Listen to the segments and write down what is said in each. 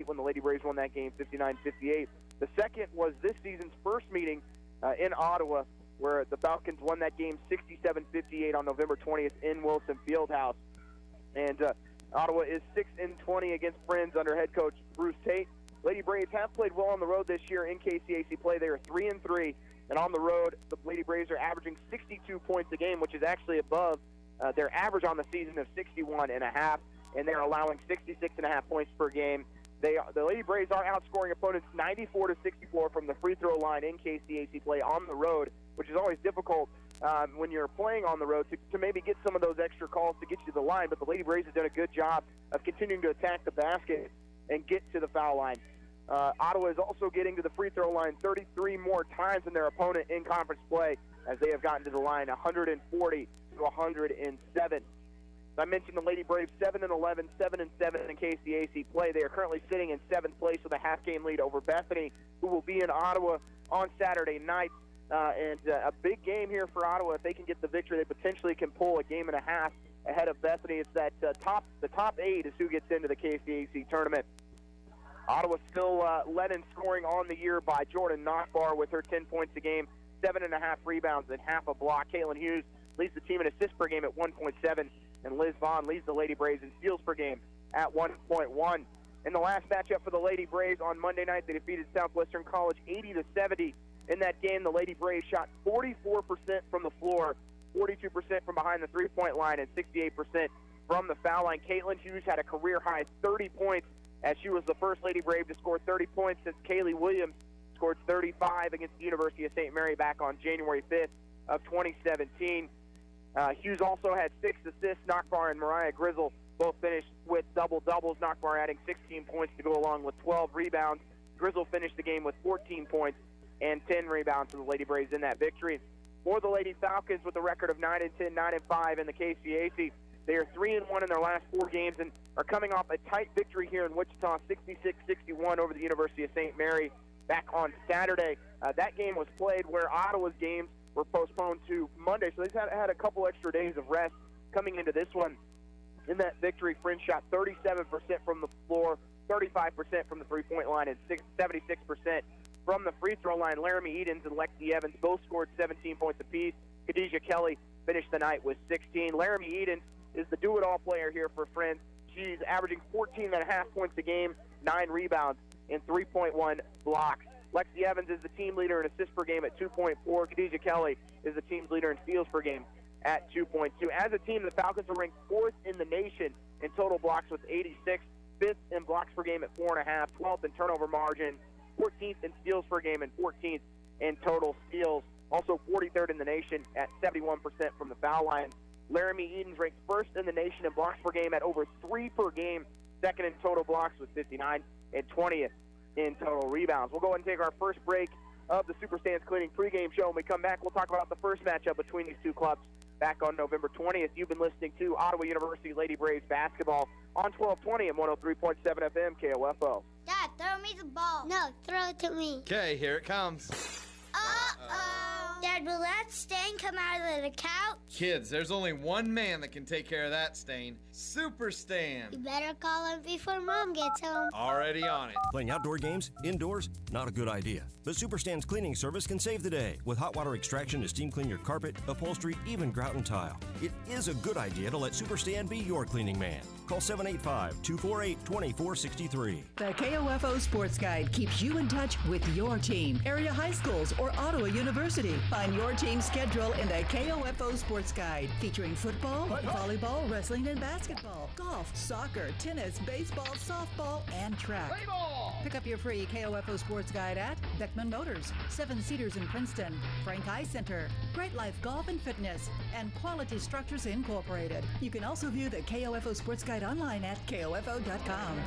when the Lady Braves won that game 59-58. The second was this season's first meeting in Ottawa, where the Falcons won that game 67-58 on November 20th in Wilson Fieldhouse. And Ottawa is 6-20 against Friends under head coach Bruce Tate. Lady Braves have played well on the road this year in KCAC play. They are 3-3, and on the road, the Lady Braves are averaging 62 points a game, which is actually above their average on the season of 61.5, and they're allowing 66.5 points per game. The Lady Braves are outscoring opponents 94-64 from the free throw line in KCAC play on the road, which is always difficult when you're playing on the road to maybe get some of those extra calls to get you to the line. But the Lady Braves have done a good job of continuing to attack the basket and get to the foul line. Ottawa is also getting to the free throw line 33 more times than their opponent in conference play, as they have gotten to the line 140 to 107. I mentioned the Lady Braves 7-11, 7-7 in KCAC play. They are currently sitting in 7th place with a half-game lead over Bethany, who will be in Ottawa on Saturday night. And a big game here for Ottawa. If they can get the victory, they potentially can pull a game and a half ahead of Bethany. It's that the top 8 is who gets into the KCAC tournament. Ottawa still led in scoring on the year by Jordan Nockbar with her 10 points a game, 7.5 rebounds, and half a block. Caitlin Hughes leads the team in assists per game at 1.7. And Liz Vaughn leads the Lady Braves in steals per game at 1.1. In the last matchup for the Lady Braves on Monday night, they defeated Southwestern College 80-70. In that game, the Lady Braves shot 44% from the floor, 42% from behind the three-point line, and 68% from the foul line. Caitlin Hughes had a career-high 30 points, as she was the first Lady Brave to score 30 points since Kaylee Williams scored 35 against the University of St. Mary back on January 5th of 2017. Hughes also had 6 assists. Nockbar and Mariah Grizzle both finished with double-doubles. Nockbar adding 16 points to go along with 12 rebounds. Grizzle finished the game with 14 points and 10 rebounds for the Lady Braves in that victory. For the Lady Falcons, with a record of 9-10, 9-5 in the KCAC, they are 3-1 in their last 4 games and are coming off a tight victory here in Wichita, 66-61 over the University of St. Mary back on Saturday. That game was played where Ottawa's games were postponed to Monday, so they've had a couple extra days of rest coming into this one. In that victory, Friends shot 37% from the floor, 35% from the three-point line, and 76% from the free throw line. Laramie Edens and Lexi Evans both scored 17 points apiece. Khadijah Kelly finished the night with 16. Laramie Edens is the do-it-all player here for Friends. She's averaging 14.5 points a game, 9 rebounds, and 3.1 blocks. Lexi Evans is the team leader in assists per game at 2.4. Khadijah Kelly is the team's leader in steals per game at 2.2. As a team, the Falcons are ranked 4th in the nation in total blocks with 86, 5th in blocks per game at 4.5, 12th in turnover margin, 14th in steals per game, and 14th in total steals. Also 43rd in the nation at 71% from the foul line. Laramie Edens ranks 1st in the nation in blocks per game at over 3 per game, 2nd in total blocks with 59, and 20th in total rebounds. We'll go ahead and take our first break of the Superstands Cleaning pregame show. When we come back, we'll talk about the first matchup between these two clubs back on November 20th. You've been listening to Ottawa University Lady Braves basketball on 1220 and 103.7 FM KOFO. Dad, throw me the ball. No, throw it to me. Okay, here it comes. Uh-oh. Dad, will that stain come out of the couch? Kids, there's only one man that can take care of that stain. Super Stan. You better call him before Mom gets home. Already on it. Playing outdoor games, indoors, not a good idea. But Superstand's cleaning service can save the day with hot water extraction to steam clean your carpet, upholstery, even grout and tile. It is a good idea to let Superstand be your cleaning man. Call 785-248-2463. The KOFO Sports Guide keeps you in touch with your team, area high schools, or Ottawa University. Find your team's schedule in the KOFO Sports Guide, featuring football, volleyball, wrestling, and basketball, golf, soccer, tennis, baseball, softball, and track. Pick up your free KOFO Sports Guide at Beckman Motors, 7 Cedars in Princeton, Frank Eye Center, Great Life Golf and Fitness, and Quality Structures Incorporated. You can also view the KOFO Sports Guide online at KOFO.com.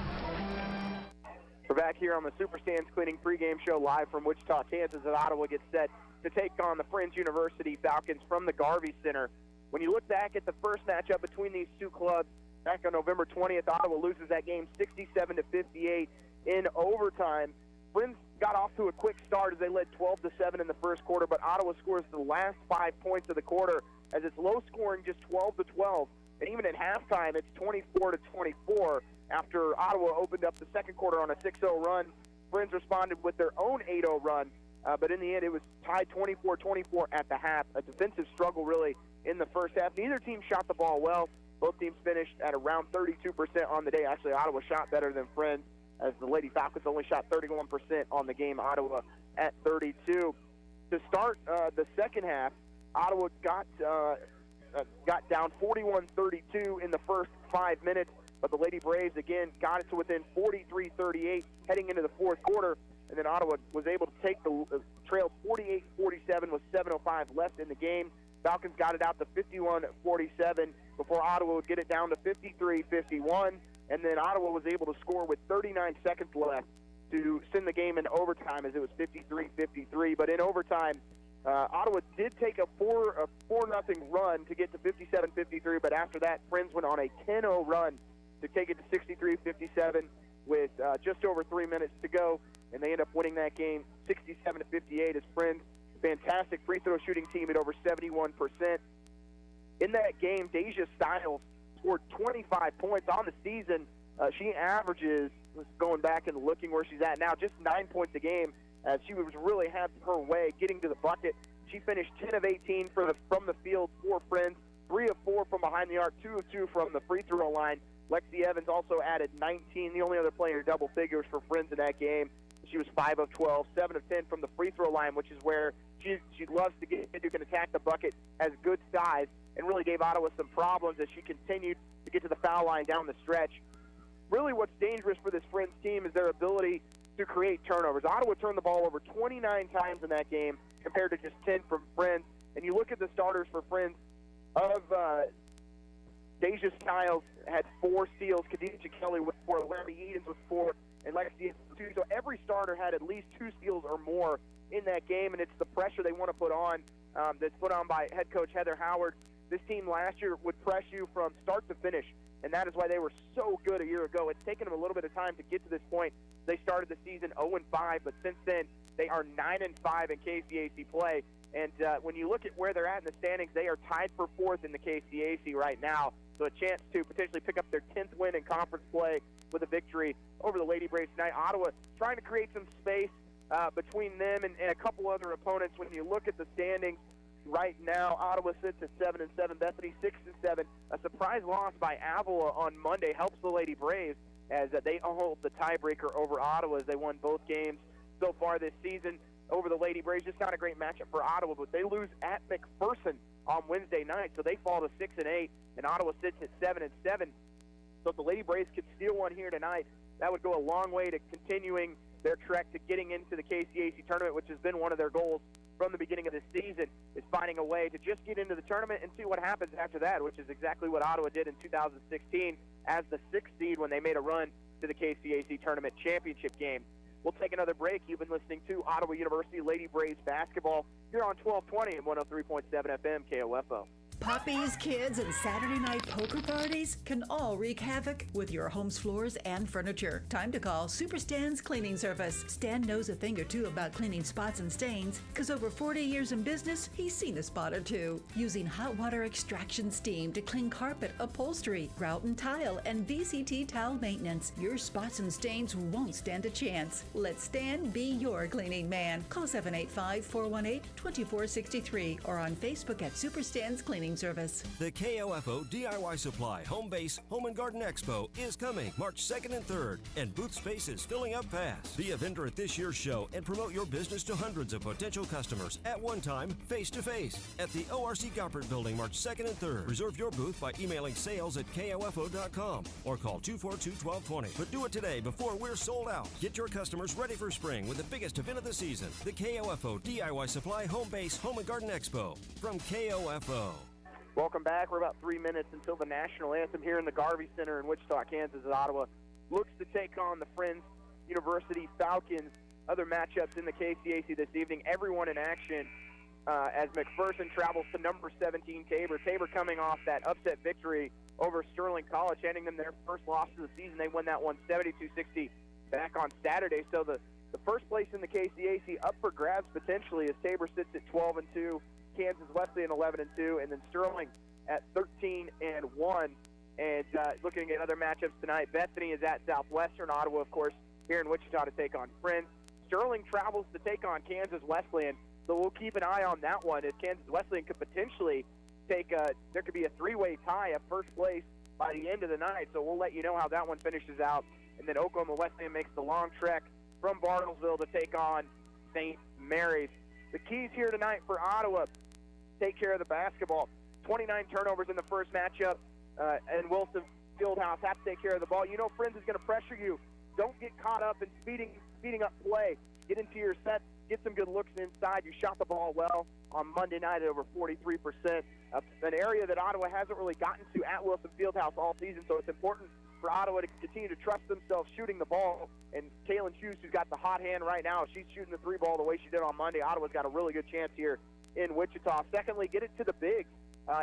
We're back here on the Superstands Cleaning pregame show live from Wichita, Kansas, as Ottawa gets set to take on the Friends University Falcons from the Garvey Center. When you look back at the first matchup between these two clubs back on November 20th, Ottawa loses that game 67-58 in overtime. Friends got off to a quick start as they led 12-7 in the first quarter, but Ottawa scores the last 5 points of the quarter as it's low scoring, just 12-12. And even at halftime, it's 24-24 after Ottawa opened up the second quarter on a 6-0 run. Friends responded with their own 8-0 run, but in the end, it was tied 24-24 at the half. A defensive struggle, really, in the first half. Neither team shot the ball well. Both teams finished at around 32% on the day. Actually, Ottawa shot better than Friends, as the Lady Falcons only shot 31% on the game. Ottawa at 32%. To start the second half, Ottawa got down 41-32 in the first 5 minutes, but the Lady Braves, again, got it to within 43-38 heading into the fourth quarter, and then Ottawa was able to take the trail 48-47 with 7:05 left in the game. Falcons got it out to 51-47 before Ottawa would get it down to 53-51, and then Ottawa was able to score with 39 seconds left to send the game in overtime, as it was 53-53. But in overtime, Ottawa did take a 4-0 run to get to 57-53, but after that, Friends went on a 10-0 run to take it to 63-57 with just over 3 minutes to go, and they end up winning that game 67-58 as Friends. Fantastic free throw shooting team at over 71%. In that game, Deja Stiles scored 25 points on the season. She averages, going back and looking where she's at now, just 9 points a game. She was really had her way getting to the bucket. She finished 10 of 18 from the field for Friends, 3 of 4 from behind the arc, 2 of 2 from the free throw line. Lexi Evans also added 19, the only other player double figures for Friends in that game. She was 5 of 12, 7 of 10 from the free throw line, which is where she loves to get, who can attack the bucket, has good size, and really gave Ottawa some problems as she continued to get to the foul line down the stretch. Really what's dangerous for this Friends team is their ability to create turnovers. Ottawa turned the ball over 29 times in that game compared to just 10 from Friends. And you look at the starters for Friends, of Deja Stiles had 4 steals, Khadijah Kelly with 4, Larry Edens with 4, and Lexi with 2. So every starter had at least 2 steals or more in that game, and it's the pressure they want to put on that's put on by head coach Heather Howard. This team last year would press you from start to finish, and that is why they were so good a year ago. It's taken them a little bit of time to get to this point. They started the season 0-5, but since then they are 9-5 in KCAC play. And when you look at where they're at in the standings, they are tied for 4th in the KCAC right now. So a chance to potentially pick up their 10th win in conference play with a victory over the Lady Braves tonight. Ottawa trying to create some space between them and a couple other opponents. When you look at the standings right now, Ottawa sits at 7-7, Bethany 6-7. A surprise loss by Avila on Monday helps the Lady Braves as they hold the tiebreaker over Ottawa as they won both games so far this season over the Lady Braves. Just not a great matchup for Ottawa, but they lose at McPherson on Wednesday night, so they fall to 6-8, and Ottawa sits at 7-7. So if the Lady Braves could steal one here tonight, that would go a long way to continuing their trek to getting into the KCAC tournament, which has been one of their goals from the beginning of the season, is finding a way to just get into the tournament and see what happens after that, which is exactly what Ottawa did in 2016 as the 6th seed when they made a run to the KCAC tournament championship game. We'll take another break. You've been listening to Ottawa University Lady Braves basketball here on 1220 and 103.7 FM KOFO. Puppies, kids, and Saturday night poker parties can all wreak havoc with your home's floors and furniture. Time to call Super Stan's Cleaning Service. Stan knows a thing or two about cleaning spots and stains, because over 40 years in business, he's seen a spot or two. Using hot water extraction steam to clean carpet, upholstery, grout and tile, and VCT towel maintenance, your spots and stains won't stand a chance. Let Stan be your cleaning man. Call 785-418-2463 or on Facebook at Super Stan's Cleaning Service. The KOFO DIY Supply Home Base Home and Garden Expo is coming March 2nd and 3rd, and booth space is filling up fast. Be a vendor at this year's show and promote your business to hundreds of potential customers at one time, face-to-face, at the ORC Goppert Building March 2nd and 3rd. Reserve your booth by emailing sales@kofo.com or call 242-1220. But do it today before we're sold out. Get your customers ready for spring with the biggest event of the season, the KOFO DIY Supply Home Base Home and Garden Expo from KOFO. Welcome back. We're about 3 minutes until the national anthem here in the Garvey Center in Wichita, Kansas, as Ottawa looks to take on the Friends University Falcons. Other matchups in the KCAC this evening, everyone in action as McPherson travels to number 17 Tabor. Tabor coming off that upset victory over Sterling College, handing them their first loss of the season. They won that one 72-60 back on Saturday. So the first place in the KCAC up for grabs potentially as Tabor sits at 12-2. Kansas Wesleyan 11-2, and then Sterling at 13-1. And looking at other matchups tonight, Bethany is at Southwestern. Ottawa, of course, here in Wichita to take on Friends. Sterling travels to take on Kansas Wesleyan, so we'll keep an eye on that one, as Kansas Wesleyan could potentially there could be a three-way tie at first place by the end of the night, so we'll let you know how that one finishes out. And then Oklahoma Wesleyan makes the long trek from Bartlesville to take on St. Mary's. The keys here tonight for Ottawa: take care of the basketball. 29 turnovers in the first matchup, and Wilson Fieldhouse have to take care of the ball. You know Friends is going to pressure you. Don't get caught up in speeding up play. Get into your set, get some good looks inside. You shot the ball well on Monday night at over 43%. An area that Ottawa hasn't really gotten to at Wilson Fieldhouse all season, so it's important for Ottawa to continue to trust themselves shooting the ball. And Kaylin Hughes, who's got the hot hand right now, she's shooting the three ball the way she did on Monday. Ottawa's got a really good chance here in Wichita. Secondly, get it to the bigs.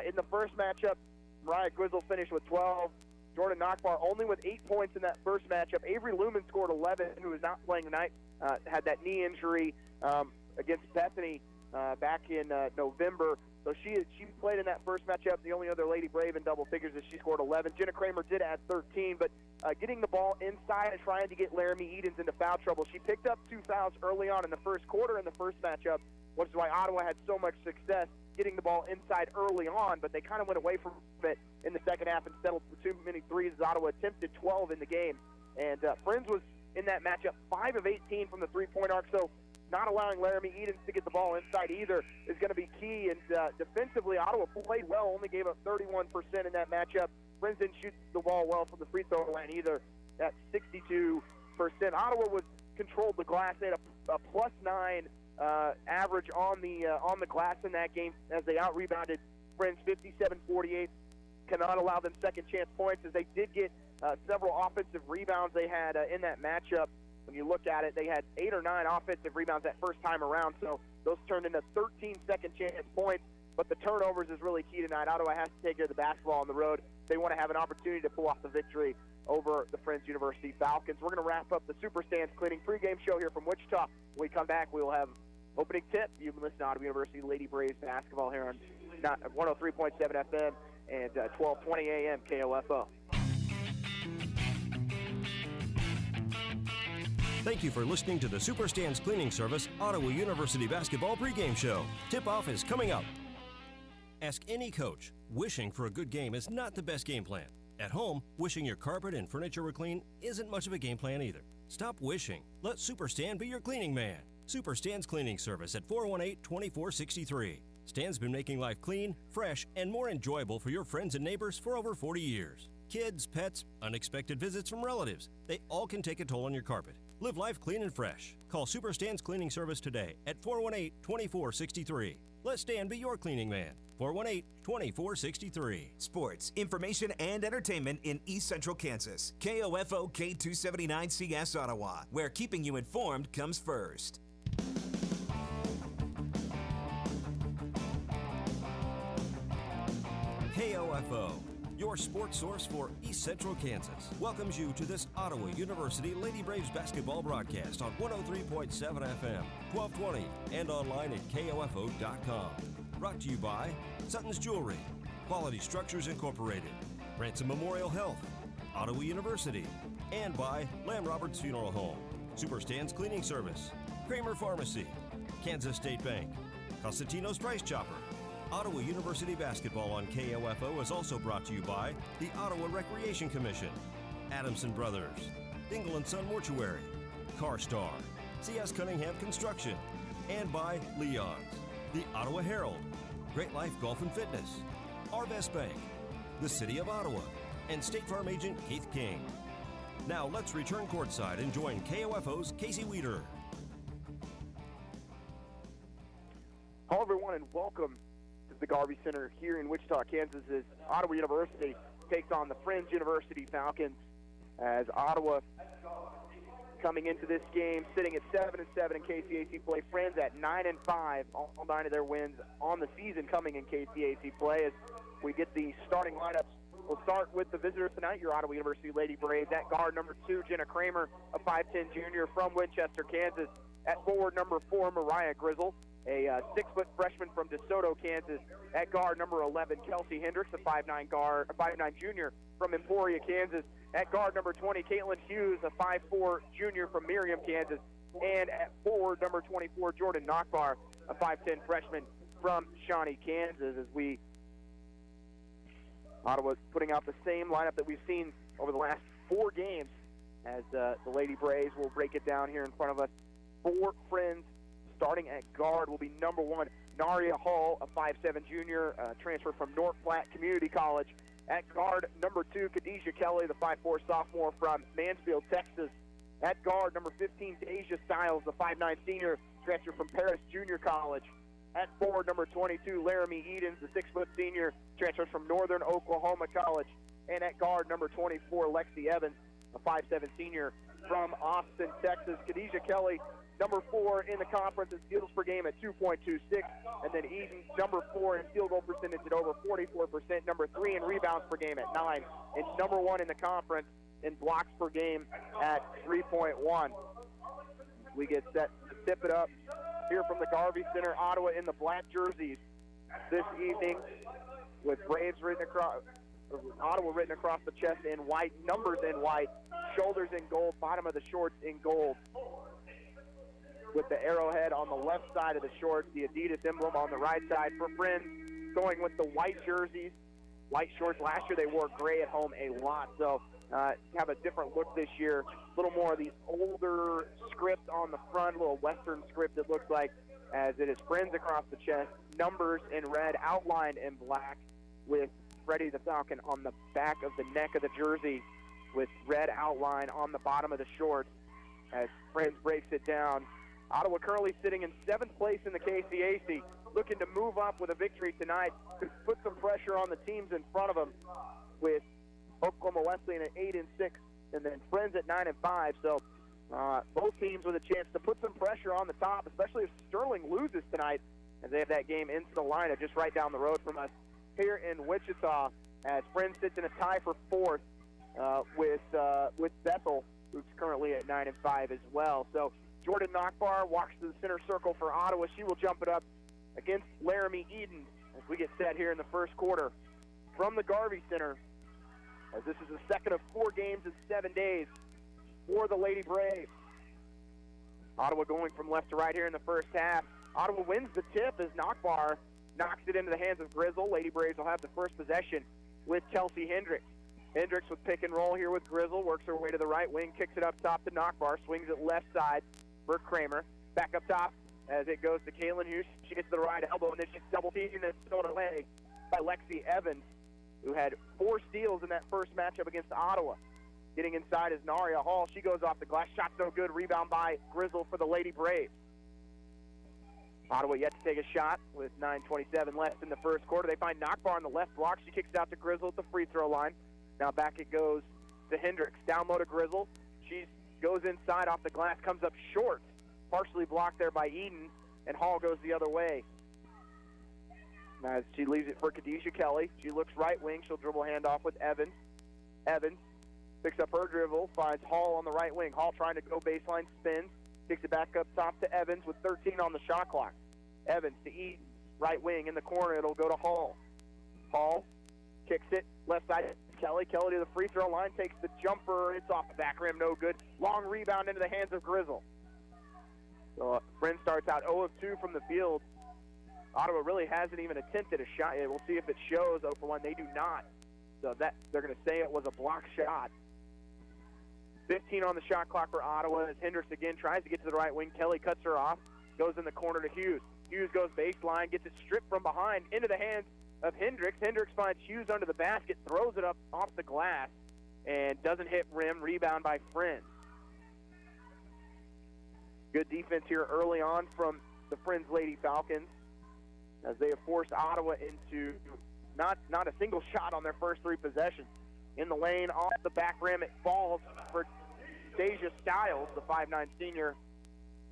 In the first matchup, Mariah Grizzle finished with 12. Jordan Nachbar only with 8 points in that first matchup. Avery Lumen scored 11, who is not playing tonight, had that knee injury against Bethany back in November. So she played in that first matchup. The only other Lady Brave in double figures is she scored 11. Jenna Kramer did add 13, but getting the ball inside and trying to get Laramie Edens into foul trouble. She picked up 2 fouls early on in the first quarter in the first matchup, which is why Ottawa had so much success getting the ball inside early on, but they kind of went away from it in the second half and settled for too many threes as Ottawa attempted 12 in the game. And Friends was in that matchup 5 of 18 from the three-point arc, so not allowing Laramie Edens to get the ball inside either is going to be key. And defensively, Ottawa played well, only gave up 31% in that matchup. Friends didn't shoot the ball well from the free throw line either at 62%. Ottawa controlled the glass. They had a +9 average on the glass in that game as they out-rebounded Friends 57-48. Cannot allow them second-chance points, as they did get several offensive rebounds they had in that matchup. When you look at it, they had 8 or 9 offensive rebounds that first time around, so those turned into 13 second-chance points. But the turnovers is really key tonight. Ottawa has to take care of the basketball on the road. They want to have an opportunity to pull off the victory over the Friends University Falcons. We're going to wrap up the Super Stands Cleaning pregame show here from Wichita. When we come back, we will have opening tip. You've been listening to Ottawa University Lady Braves basketball here on 103.7 FM and 1220 AM KOFO. Thank you for listening to the Super Stands Cleaning Service Ottawa University Basketball pregame show. Tip-off is coming up. Ask any coach. Wishing for a good game is not the best game plan. At home, wishing your carpet and furniture were clean isn't much of a game plan either. Stop wishing. Let Super Stan be your cleaning man. Super Stan's Cleaning Service at 418-2463. Stan's been making life clean, fresh, and more enjoyable for your friends and neighbors for over 40 years. Kids, pets, unexpected visits from relatives, they all can take a toll on your carpet. Live life clean and fresh. Call Super Stan's Cleaning Service today at 418-2463. Let Stan be your cleaning man. 418-2463. Sports, information, and entertainment in East Central Kansas. KOFO K279CS Ottawa, where keeping you informed comes first. KOFO, your sports source for East Central Kansas, welcomes you to this Ottawa University Lady Braves basketball broadcast on 103.7 FM, 1220, and online at KOFO.com. Brought to you by Sutton's Jewelry, Quality Structures Incorporated, Ransom Memorial Health, Ottawa University, and by Lamb Roberts Funeral Home, Super Stan's Cleaning Service, Kramer Pharmacy, Kansas State Bank, Costantino's Price Chopper. Ottawa University basketball on KOFO is also brought to you by the Ottawa Recreation Commission, Adamson Brothers, Dingle & Son Mortuary, CarStar, C.S. Cunningham Construction, and by Leon's, the Ottawa Herald, Great Life Golf and Fitness, Arvest Bank, the City of Ottawa, and State Farm Agent Keith King. Now let's return courtside and join KOFO's Casey Weeder. Hello, everyone, and welcome to the Garvey Center here in Wichita, Kansas, as Ottawa University takes on the Friends University Falcons. As Ottawa, coming into this game, sitting at 7-7 in KCAC play. Friends at 9-5, all 9 of their wins on the season coming in KCAC play. As we get the starting lineups, we'll start with the visitors tonight, your Ottawa University Lady Braves. At guard, number 2, Jenna Kramer, a 5'10 junior from Winchester, Kansas. At forward, number 4, Mariah Grizzle. a 6-foot freshman from DeSoto, Kansas. At guard, number 11, Kelsey Hendricks, a 5'9 junior from Emporia, Kansas. At guard, number 20, Caitlin Hughes, a 5'4 junior from Miriam, Kansas. And at forward, number 24, Jordan Nachbar, a 5'10 freshman from Shawnee, Kansas. As Ottawa's putting out the same lineup that we've seen over the last 4 games, as the Lady Braves will break it down here in front of us. For Friends, starting at guard will be number 1, Naria Hall, a 5'7 junior, transfer from North Platte Community College. At guard, number 2, Khadijah Kelly, the 5'4 sophomore from Mansfield, Texas. At guard, number 15, Deja Stiles, the 5'9 senior, transfer from Paris Junior College. At forward, number 22, Laramie Edens, the 6-foot senior, transfer from Northern Oklahoma College. And at guard, number 24, Lexi Evans, a 5'7 senior from Austin, Texas. Khadijah Kelly, number 4 in the conference in steals per game at 2.26. And then Eden, number 4 in field goal percentage at over 44%. Number 3 in rebounds per game at 9. And number 1 in the conference in blocks per game at 3.1. We get set to tip it up here from the Garvey Center. Ottawa in the black jerseys this evening with Braves written across, Ottawa written across the chest in white, numbers in white, shoulders in gold, bottom of the shorts in gold, with the arrowhead on the left side of the shorts, the Adidas emblem on the right side. For Friends, going with the white jerseys, white shorts. Last year they wore gray at home a lot, so have a different look this year. A little more of the older script on the front, a little Western script it looks like, as it is Friends across the chest, numbers in red, outlined in black, with Freddie the Falcon on the back of the neck of the jersey, with red outline on the bottom of the shorts, as Friends breaks it down. Ottawa currently sitting in 7th place in the KCAC, looking to move up with a victory tonight to put some pressure on the teams in front of them, with Oklahoma Wesleyan at 8-6, and then Friends at 9-5. So both teams with a chance to put some pressure on the top, especially if Sterling loses tonight, as they have that game in Salina just right down the road from us here in Wichita, as Friends sits in a tie for 4th with Bethel, who's currently at 9-5 as well. So Jordan Nachbar walks to the center circle for Ottawa. She will jump it up against Laramie Eden as we get set here in the first quarter from the Garvey Center, as this is the second of 4 games in 7 days for the Lady Braves. Ottawa going from left to right here in the first half. Ottawa wins the tip as Nachbar knocks it into the hands of Grizzle. Lady Braves will have the first possession with Kelsey Hendricks. Hendricks with pick and roll here with Grizzle, works her way to the right wing, kicks it up top to Nachbar, swings it left side for Kramer. Back up top as it goes to Caitlin Hughes. She gets to the right elbow, and then she's double-teamed and thrown away by Lexi Evans, who had 4 steals in that first matchup against Ottawa. Getting inside is Naria Hall. She goes off the glass. Shot's no good. Rebound by Grizzle for the Lady Braves. Ottawa yet to take a shot with 9:27 left in the first quarter. They find Nachbar on the left block. She kicks it out to Grizzle at the free throw line. Now back it goes to Hendricks. Down low to Grizzle. She goes inside off the glass, comes up short. Partially blocked there by Eden, and Hall goes the other way. As she leaves it for Khadijah Kelly. She looks right wing. She'll dribble handoff with Evans. Evans picks up her dribble, finds Hall on the right wing. Hall trying to go baseline, spins, kicks it back up top to Evans with 13 on the shot clock. Evans to Eden, right wing in the corner. It'll go to Hall. Hall kicks it left side. Kelly to the free throw line, takes the jumper. It's off the back rim, no good. Long rebound into the hands of Grizzle. So Friends starts out 0 of 2 from the field. Ottawa really hasn't even attempted a shot yet. We'll see if it shows. 0 for 1. They do not. So that they're going to say it was a block shot. 15 on the shot clock for Ottawa as Hendricks again tries to get to the right wing. Kelly cuts her off, goes in the corner to Hughes. Hughes goes baseline, gets it stripped from behind into the hands of Hendricks. Hendricks finds Hughes under the basket, throws it up off the glass, and doesn't hit rim. Rebound by Friends. Good defense here early on from the Friends Lady Falcons, as they have forced Ottawa into not a single shot on their first 3 possessions. In the lane, off the back rim, it falls for Deja Stiles, the 5'9 senior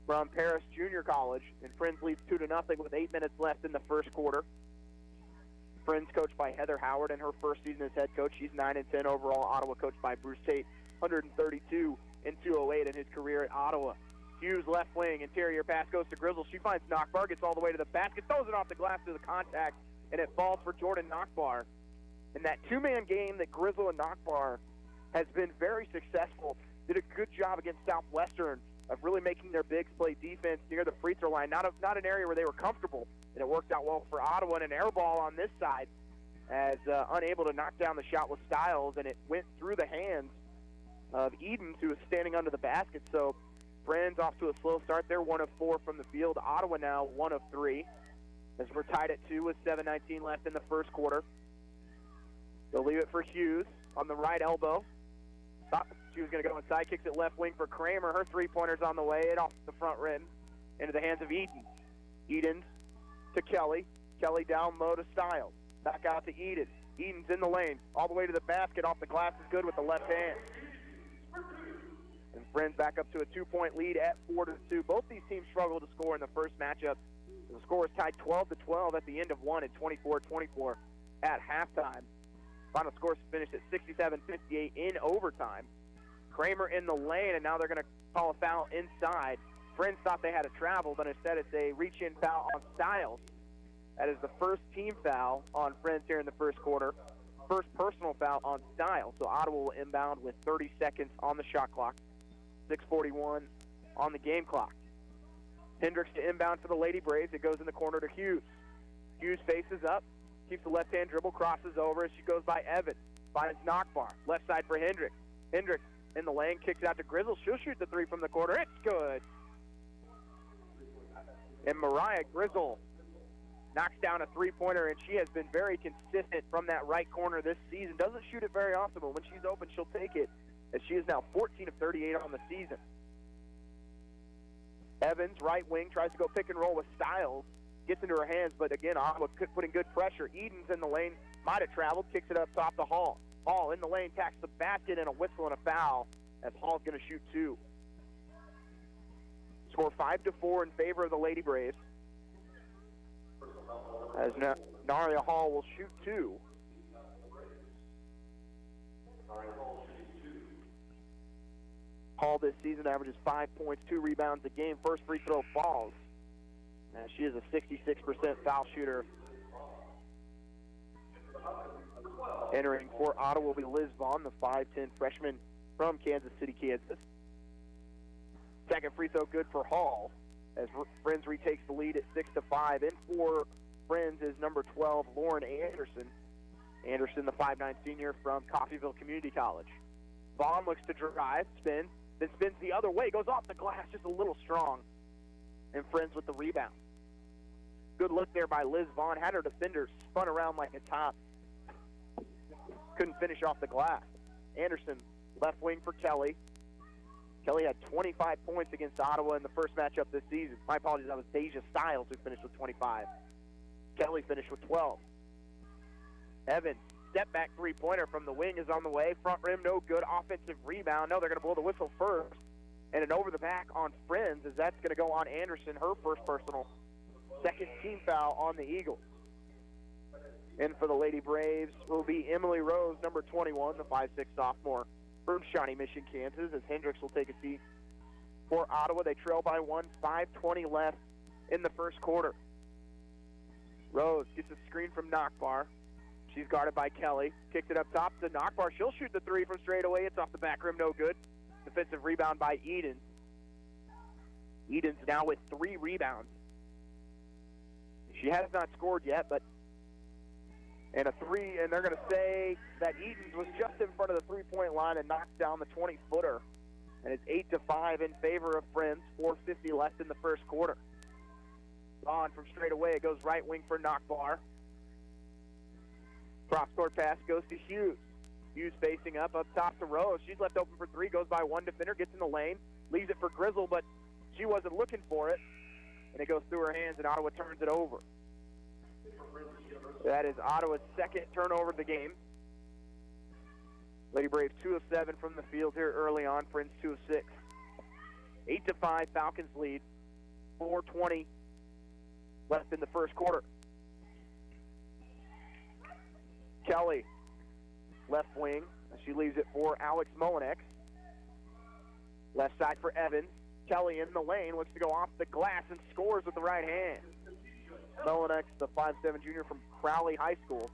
from Paris Junior College. And Friends leads 2-0 with 8 minutes left in the first quarter. Friends coached by Heather Howard in her first season as head coach. She's 9-10 overall. Ottawa coached by Bruce Tate, 132 and 208 in his career at Ottawa. Hughes left wing, interior pass goes to Grizzle. She finds Nockbar, gets all the way to the basket, throws it off the glass to the contact, and it falls for Jordan Nockbar. In that two-man game that Grizzle and Nockbar has been very successful, did a good job against Southwestern of really making their bigs play defense near the free throw line. Not an area where they were comfortable, and it worked out well for Ottawa. And an air ball on this side, as unable to knock down the shot with Stiles, and it went through the hands of Edens, who was standing under the basket. So Friends off to a slow start. They're 1 of 4 from the field. Ottawa now 1 of 3, as we're tied at 2 with 7:19 left in the first quarter. They'll leave it for Hughes on the right elbow. Thought she was going to go inside, kicks it left wing for Kramer. Her three-pointer's on the way, it off the front rim into the hands of Edens. Edens to Kelly. Kelly down low to Stiles. Back out to Edens. Edens in the lane, all the way to the basket. Off the glass is good with the left hand. And Friends back up to a 2-point lead at 4-2. Both these teams struggled to score in the first matchup. The score was tied 12-12 at the end of one and 24-24 at halftime. Final score finished at 67-58 in overtime. Kramer in the lane, and now they're going to call a foul inside. Friends thought they had a travel, but instead it's a reach-in foul on Stiles. That is the first team foul on Friends here in the first quarter. First personal foul on Stiles. So Ottawa will inbound with 30 seconds on the shot clock. 6:41 on the game clock. Hendricks to inbound for the Lady Braves. It goes in the corner to Hughes. Hughes faces up, keeps the left-hand dribble, crosses over as she goes by Evans. Finds Nockbar. Left side for Hendricks. Hendricks in the lane, kicks it out to Grizzle. She'll shoot the three from the corner. It's good. And Mariah Grizzle knocks down a three-pointer, and she has been very consistent from that right corner this season. Doesn't shoot it very often, but when she's open, she'll take it, as she is now 14 of 38 on the season. Evans, right wing, tries to go pick and roll with Stiles. Gets into her hands, but again, Ottawa putting good pressure. Edens in the lane, might have traveled, kicks it up top to Hall. Hall in the lane, tacks the basket, and a whistle and a foul, as Hall's going to shoot two. Score 5-4 in favor of the Lady Braves, as Naria Hall will shoot two. Hall this season averages 5 points, 2 rebounds a game. First free throw falls. And she is a 66% foul shooter. Entering for Ottawa will be Liz Vaughn, the 5'10 freshman from Kansas City, Kansas. Second free throw good for Hall, as Friends retakes the lead at 6-5. In for Friends is number 12, Lauren Anderson. Anderson, the 5'9 senior from Coffeyville Community College. Vaughn looks to drive, spin, then spins the other way, goes off the glass just a little strong. And Friends with the rebound. Good look there by Liz Vaughn. Had her defender spun around like a top. Couldn't finish off the glass. Anderson, left wing for Kelly. Kelly had 25 points against Ottawa in the first matchup this season. My apologies, that was Deja Stiles who finished with 25. Kelly finished with 12. Evans, step back three-pointer from the wing is on the way. Front rim, no good. Offensive rebound. No, they're going to blow the whistle first. And an over the back on Friends, as that's going to go on Anderson, her first personal. Second team foul on the Eagles. And for the Lady Braves will be Emily Rose, number 21, the 5'6 sophomore from Shawnee Mission, Kansas, as Hendricks will take a seat. For Ottawa, they trail by 1, 5:20 left in the first quarter. Rose gets a screen from Nockbar. She's guarded by Kelly. Kicks it up top to Nockbar. She'll shoot the three from straight away. It's off the back rim, no good. Defensive rebound by Edens. Edens now with 3 rebounds. She has not scored yet, but and a three, and they're going to say that Edens was just in front of the three-point line and knocked down the 20-footer. And it's 8-5 in favor of Friends. 4:50 left in the first quarter. On from straight away, it goes right wing for Nockbar. Cross-court pass goes to Hughes. Hughes facing up top to Rose. She's left open for 3, goes by one defender, gets in the lane, leaves it for Grizzle, but she wasn't looking for it. And it goes through her hands, and Ottawa turns it over. That is Ottawa's second turnover of the game. Lady Braves 2 of 7 from the field here early on. Friends 2 of 6. 8-5 Falcons lead. 4:20 left in the first quarter. Kelly, left wing. She leaves it for Alex Molinex. Left side for Evans. Kelly in the lane, looks to go off the glass and scores with the right hand. Melinex, the 5'7" junior from Crowley High School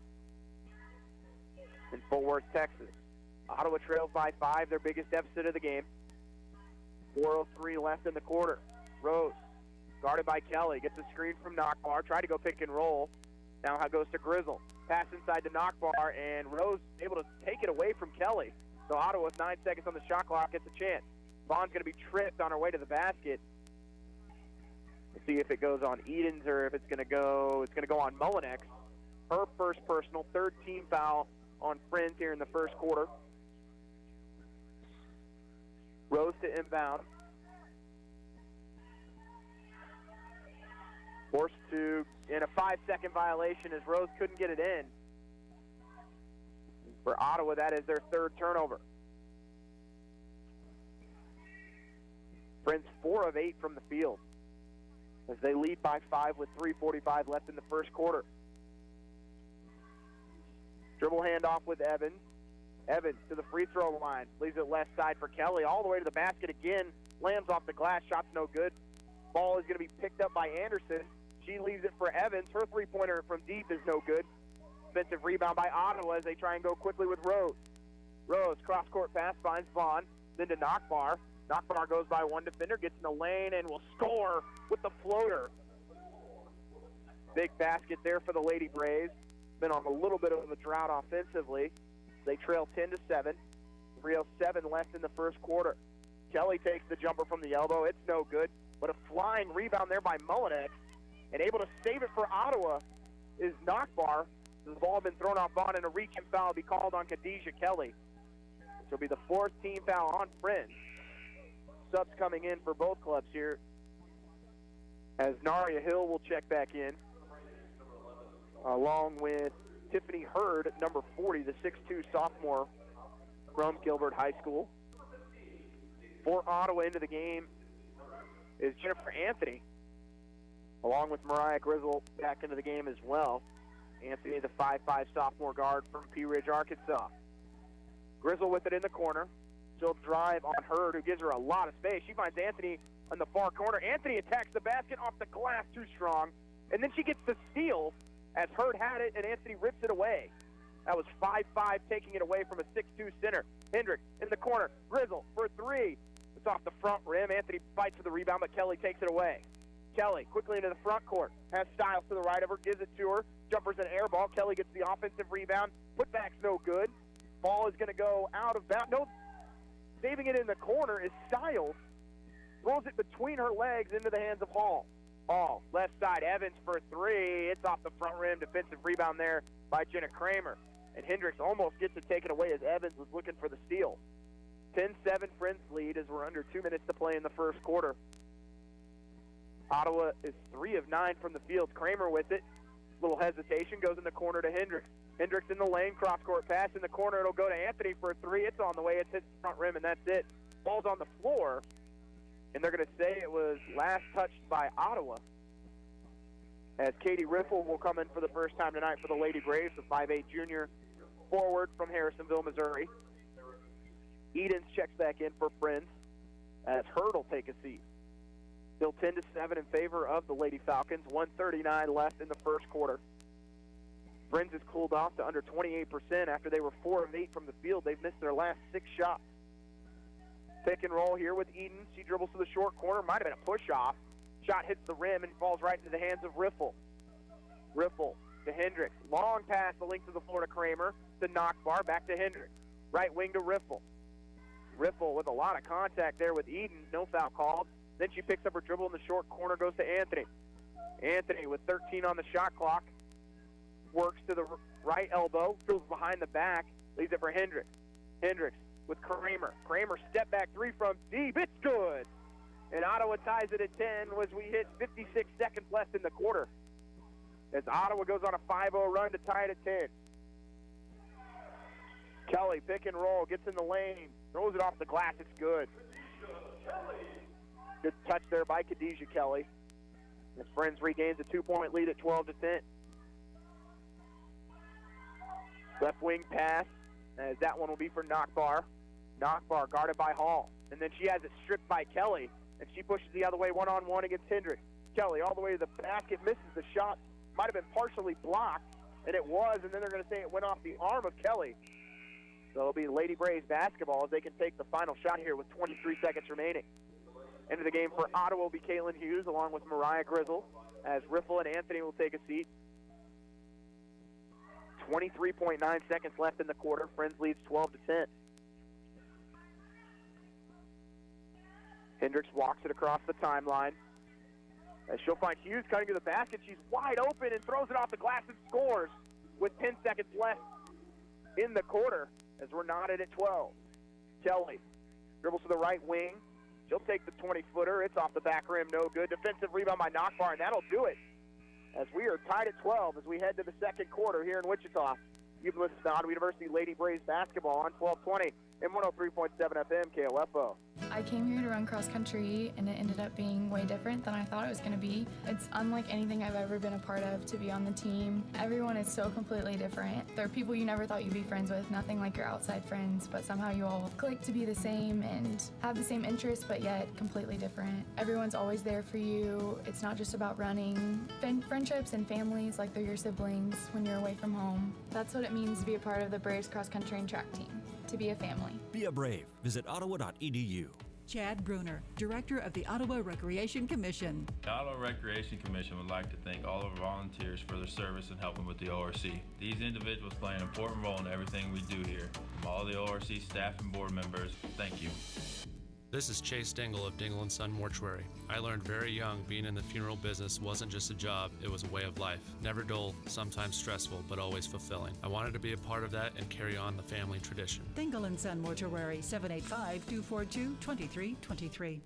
in Fort Worth, Texas. Ottawa trails by 5, their biggest deficit of the game. 4:03 left in the quarter. Rose, guarded by Kelly, gets a screen from Knockbar, tried to go pick and roll. Now goes to Grizzle. Pass inside to Knockbar, and Rose able to take it away from Kelly. So Ottawa, with 9 seconds on the shot clock, gets a chance. Vaughn's going to be tripped on her way to the basket. We'll see if it goes on Edens or if it's going to go on Melinex. Her first personal, third team foul on Friends here in the first quarter. Rose to inbound. Forced to in a 5-second violation as Rose couldn't get it in. For Ottawa, that is their third turnover. Friends 4 of 8 from the field as they lead by 5 with 3:45 left in the first quarter. Dribble handoff with Evans. Evans to the free throw line. Leaves it left side for Kelly. All the way to the basket again. Lands off the glass. Shot's no good. Ball is going to be picked up by Anderson. She leaves it for Evans. Her three-pointer from deep is no good. Defensive rebound by Ottawa as they try and go quickly with Rose. Rose, cross-court pass, finds Vaughn. Then to Knockbar. Knockbar goes by one defender, gets in the lane, and will score with the floater. Big basket there for the Lady Braves. Been on a little bit of a drought offensively. They trail 10-7. 3:07 left in the first quarter. Kelly takes the jumper from the elbow. It's no good, but a flying rebound there by Melinex. And able to save it for Ottawa is Knockbar. The ball had been thrown off Vaughn, and a reach-in foul will be called on Khadijah Kelly. This will be the 4th team foul on Friends. Subs coming in for both clubs here as Naria Hill will check back in, along with Tiffany Hurd at number 40, the 6'2 sophomore from Gilbert High School. For Ottawa into the game is Jennifer Anthony, along with Mariah Grizzle back into the game as well. Anthony, the 5'5 sophomore guard from Pea Ridge, Arkansas. Grizzle with it in the corner. She'll drive on Hurd, who gives her a lot of space. She finds Anthony on the far corner. Anthony attacks the basket off the glass, too strong. And then she gets the steal as Hurd had it, and Anthony rips it away. That was 5'5", taking it away from a 6'2 center. Hendricks in the corner. Grizzle for 3. It's off the front rim. Anthony fights for the rebound, but Kelly takes it away. Kelly quickly into the front court. Has Styles to the right of her, gives it to her. Jumpers an air ball. Kelly gets the offensive rebound. Putback's no good. Ball is going to go out of bounds. No, saving it in the corner is Styles. Throws it between her legs into the hands of Hall. Hall, left side, Evans for 3. It's off the front rim. Defensive rebound there by Jenna Kramer. And Hendricks almost gets to take it away as Evans was looking for the steal. 10-7 Friends lead as we're under 2 minutes to play in the first quarter. Ottawa is 3 of 9 from the field. Kramer with it. Little hesitation, goes in the corner to Hendricks. Hendricks in the lane, cross-court pass in the corner. It'll go to Anthony for 3. It's on the way. It hits the front rim, and that's it. Ball's on the floor, and they're going to say it was last touched by Ottawa. As Katie Riffle will come in for the first time tonight for the Lady Braves, the 5'8 junior forward from Harrisonville, Missouri. Edens checks back in for Friends as Hurd will take a seat. Still 10-7 in favor of the Lady Falcons. 1:39 left in the first quarter. Friends has cooled off to under 28% after they were 4 of 8 from the field. They've missed their last 6 shots. Pick and roll here with Eden. She dribbles to the short corner. Might have been a push-off. Shot hits the rim and falls right into the hands of Riffle. Riffle to Hendricks. Long pass the length of the floor to Kramer. To Knockbar. Back to Hendricks. Right wing to Riffle. Riffle with a lot of contact there with Eden. No foul called. Then she picks up her dribble in the short corner, goes to Anthony. Anthony with 13 on the shot clock. Works to the right elbow, goes behind the back, leaves it for Hendricks. Hendricks with Kramer. Kramer step back 3 from deep. It's good. And Ottawa ties it at 10 as we hit 56 seconds left in the quarter. As Ottawa goes on a 5-0 run to tie it at 10. Kelly, pick and roll, gets in the lane, throws it off the glass. It's good. Good touch there by Khadijah Kelly. As Friends regains a 2-point lead at 12-10. Left wing pass, as that one will be for Knockbar. Knockbar guarded by Hall. And then she has it stripped by Kelly and she pushes the other way one-on-one against Hendricks. Kelly all the way to the basket, misses the shot. Might have been partially blocked, and it was, and then they're going to say it went off the arm of Kelly. So it'll be Lady Braves basketball as they can take the final shot here with 23 seconds remaining. Into the game for Ottawa will be Caitlin Hughes along with Mariah Grizzle as Riffle and Anthony will take a seat. 23.9 seconds left in the quarter. Friends leads 12-10. Hendricks walks it across the timeline. As she'll find Hughes cutting to the basket. She's wide open and throws it off the glass and scores with 10 seconds left in the quarter as we're knotted at 12. Kelly dribbles to the right wing. She'll take the 20-footer. It's off the back rim, no good. Defensive rebound by Nockbar, and that'll do it as we are tied at 12 as we head to the second quarter here in Wichita. You've listened to Ottawa University Lady Braves basketball on 1220 and 103.7 FM KOFO. I came here to run cross country, and it ended up being way different than I thought it was going to be. It's unlike anything I've ever been a part of to be on the team. Everyone is so completely different. There are people you never thought you'd be friends with, nothing like your outside friends, but somehow you all click to be the same and have the same interests, but yet completely different. Everyone's always there for you. It's not just about running. Friendships and families like they're your siblings when you're away from home. That's what it means to be a part of the Braves cross country and track team. To be a family. Be a Brave. Visit ottawa.edu. Chad Bruner, Director of the Ottawa Recreation Commission. The Ottawa Recreation Commission would like to thank all of our volunteers for their service in helping with the ORC. These individuals play an important role in everything we do here. From all the ORC staff and board members, thank you. This is Chase Dingle of Dingle & Son Mortuary. I learned very young being in the funeral business wasn't just a job, it was a way of life. Never dull, sometimes stressful, but always fulfilling. I wanted to be a part of that and carry on the family tradition. Dingle & Son Mortuary, 785-242-2323.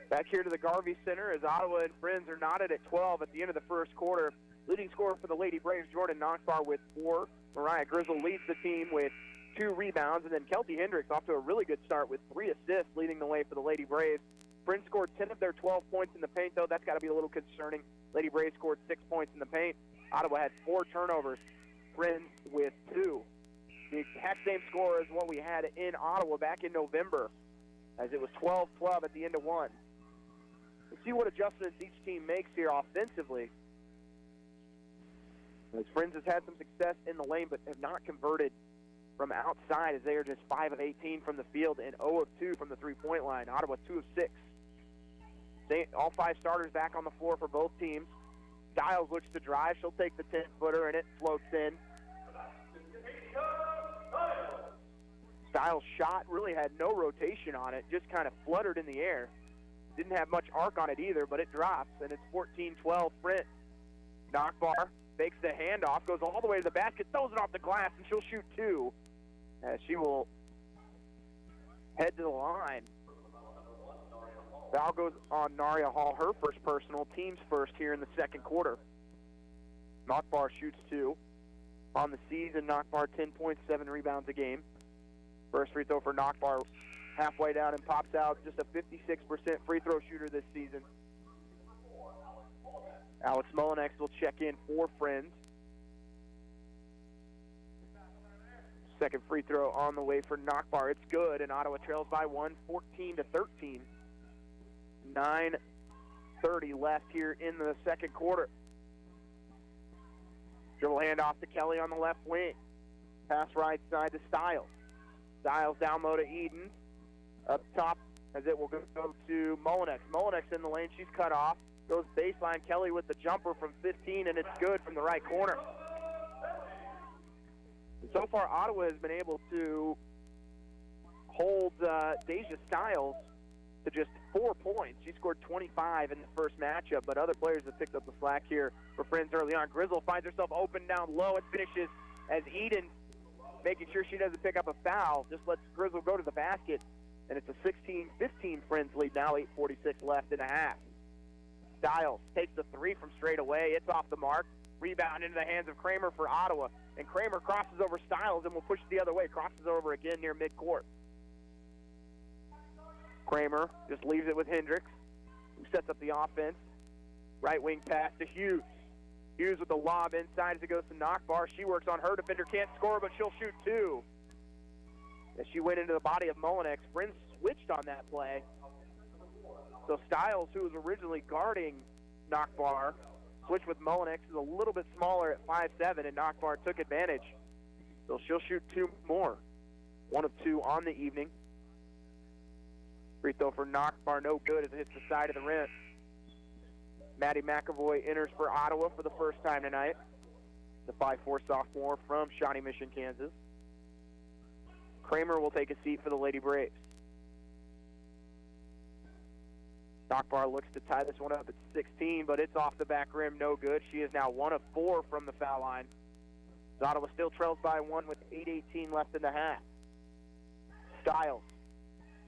Back here to the Garvey Center as Ottawa and Friends are knotted at 12 at the end of the first quarter. Leading scorer for the Lady Braves, Jordan Nockbar with 4. Mariah Grizzle leads the team with 2 rebounds, and then Kelty Hendricks off to a really good start with 3 assists, leading the way for the Lady Braves. Friends scored 10 of their 12 points in the paint, though. That's got to be a little concerning. Lady Braves scored 6 points in the paint. Ottawa had 4 turnovers. Friends with 2. The exact same score as what we had in Ottawa back in November, as it was 12-12 at the end of 1. Let's see what adjustments each team makes here offensively. As Friends has had some success in the lane, but have not converted from outside as they are just 5 of 18 from the field and 0 of 2 from the three-point line. Ottawa 2 of 6. All 5 starters back on the floor for both teams. Stiles looks to drive. She'll take the 10-footer, and it floats in. Stiles' shot really had no rotation on it, just kind of fluttered in the air. Didn't have much arc on it either, but it drops, and it's 14-12 Sprint. Nockbar fakes the handoff, goes all the way to the basket, throws it off the glass, and she'll shoot 2. As she will head to the line. Foul goes on Naria Hall, her first personal, team's first here in the second quarter. Nockbar shoots 2. On the season, Nockbar 10 points, 7 rebounds a game. First free throw for Nockbar halfway down and pops out, just a 56% free throw shooter this season. Alex Mullinex will check in for Friends. Second free throw on the way for Nockbar. It's good, and Ottawa trails by 1, 14-13. 9:30 left here in the second quarter. Dribble handoff to Kelly on the left wing. Pass right side to Stiles. Stiles down low to Eden. Up top as it will go to Mullinex. Mullinex in the lane. She's cut off. Goes baseline. Kelly with the jumper from 15, and it's good from the right corner. So far, Ottawa has been able to hold Deja Stiles to just 4 points. She scored 25 in the first matchup, but other players have picked up the slack here for Friends early on. Grizzle finds herself open down low and finishes as Eden, making sure she doesn't pick up a foul, just lets Grizzle go to the basket, and it's a 16-15 Friends lead now, 8:46 left in a half. Stiles takes the 3 from straight away. It's off the mark. Rebound into the hands of Kramer for Ottawa. And Kramer crosses over Stiles and will push it the other way. Crosses over again near midcourt. Kramer just leaves it with Hendricks, who sets up the offense. Right wing pass to Hughes. Hughes with the lob inside as it goes to Nockbar. She works on her defender. Can't score, but she'll shoot 2. As she went into the body of Mullinex. Friends switched on that play. So Stiles, who was originally guarding Nockbar, switched with Mullinex, who's a little bit smaller at 5'7", and Nockbar took advantage. So she'll shoot 2 more. 1 of 2 on the evening. Free throw for Nockbar, no good as it hits the side of the rim. Maddie McAvoy enters for Ottawa for the first time tonight. The 5'4" sophomore from Shawnee Mission, Kansas. Kramer will take a seat for the Lady Braves. Nockbar looks to tie this one up at 16, but it's off the back rim, no good. She is now 1 of 4 from the foul line. Ottawa still trails by 1 with 8:18 left in the half. Stiles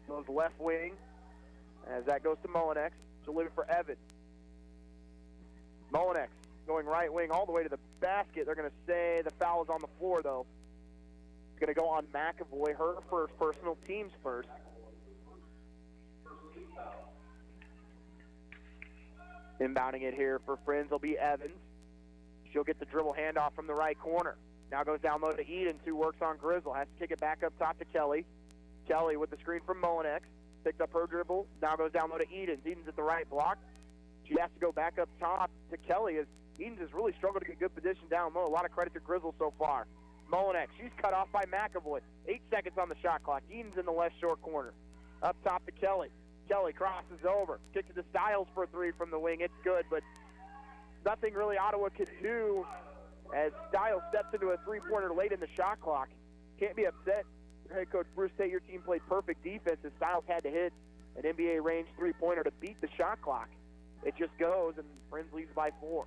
goes left wing as that goes to Mullinex. She'll leave it for Evans. Mullinex going right wing all the way to the basket. They're going to say the foul is on the floor, though. It's going to go on McAvoy, her first personal, team's first. Inbounding it here for Friends will be Evans. She'll get the dribble handoff from the right corner. Now goes down low to Edens, who works on Grizzle. Has to kick it back up top to Kelly. Kelly with the screen from Mullinex. Picks up her dribble. Now goes down low to Edens. Edens at the right block. She has to go back up top to Kelly as Edens has really struggled to get good position down low. A lot of credit to Grizzle so far. Mullinex, she's cut off by McAvoy. 8 seconds on the shot clock. Edens in the left short corner. Up top to Kelly. Kelly crosses over. Kicks it to Stiles for a 3 from the wing. It's good, but nothing really Ottawa could do as Stiles steps into a 3-pointer late in the shot clock. Can't be upset. Head coach Bruce Tate, your team played perfect defense as Stiles had to hit an NBA range 3-pointer to beat the shot clock. It just goes, and Friends leads by 4.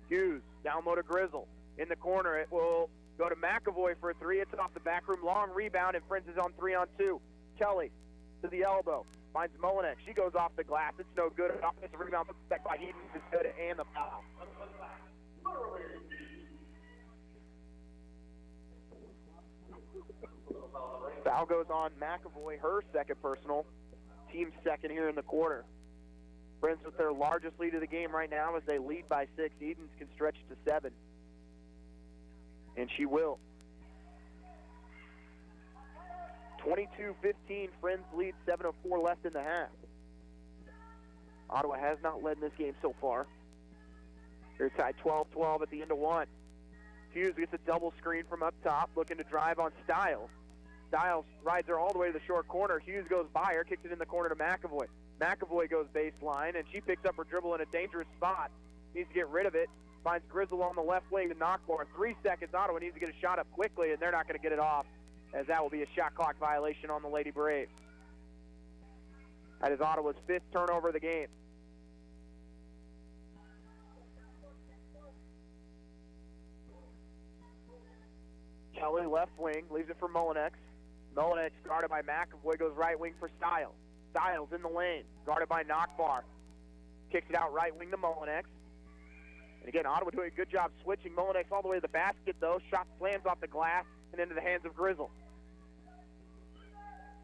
Hughes, down low to Grizzle. In the corner, it will go to McAvoy for a 3. It's off the back room. Long rebound, and Friends is on 3-on-2. Kelly to the elbow. Finds Mullinex. She goes off the glass. It's no good. Offensive rebound back by Edens is good, and the foul. Foul goes on McAvoy, her second personal. Team second here in the quarter. Friends with their largest lead of the game right now as they lead by 6. Edens can stretch to 7. And she will. 22-15, Friends lead, 7:04 left in the half. Ottawa has not led in this game so far. They're tied 12-12 at the end of 1. Hughes gets a double screen from up top, looking to drive on Stiles. Stiles rides her all the way to the short corner. Hughes goes by her, kicks it in the corner to McAvoy. McAvoy goes baseline, and she picks up her dribble in a dangerous spot. Needs to get rid of it. Finds Grizzle on the left wing to Nockbar. 3 seconds. Ottawa needs to get a shot up quickly, and they're not going to get it off, as that will be a shot clock violation on the Lady Braves. That is Ottawa's 5th turnover of the game. Kelly left wing, leaves it for Mullinex. Mullinex guarded by McAvoy, goes right wing for Stiles. Stiles in the lane, guarded by Nockbar. Kicks it out right wing to Mullinex. And again, Ottawa doing a good job switching. Mullinex all the way to the basket, though. Shot slams off the glass and into the hands of Grizzle.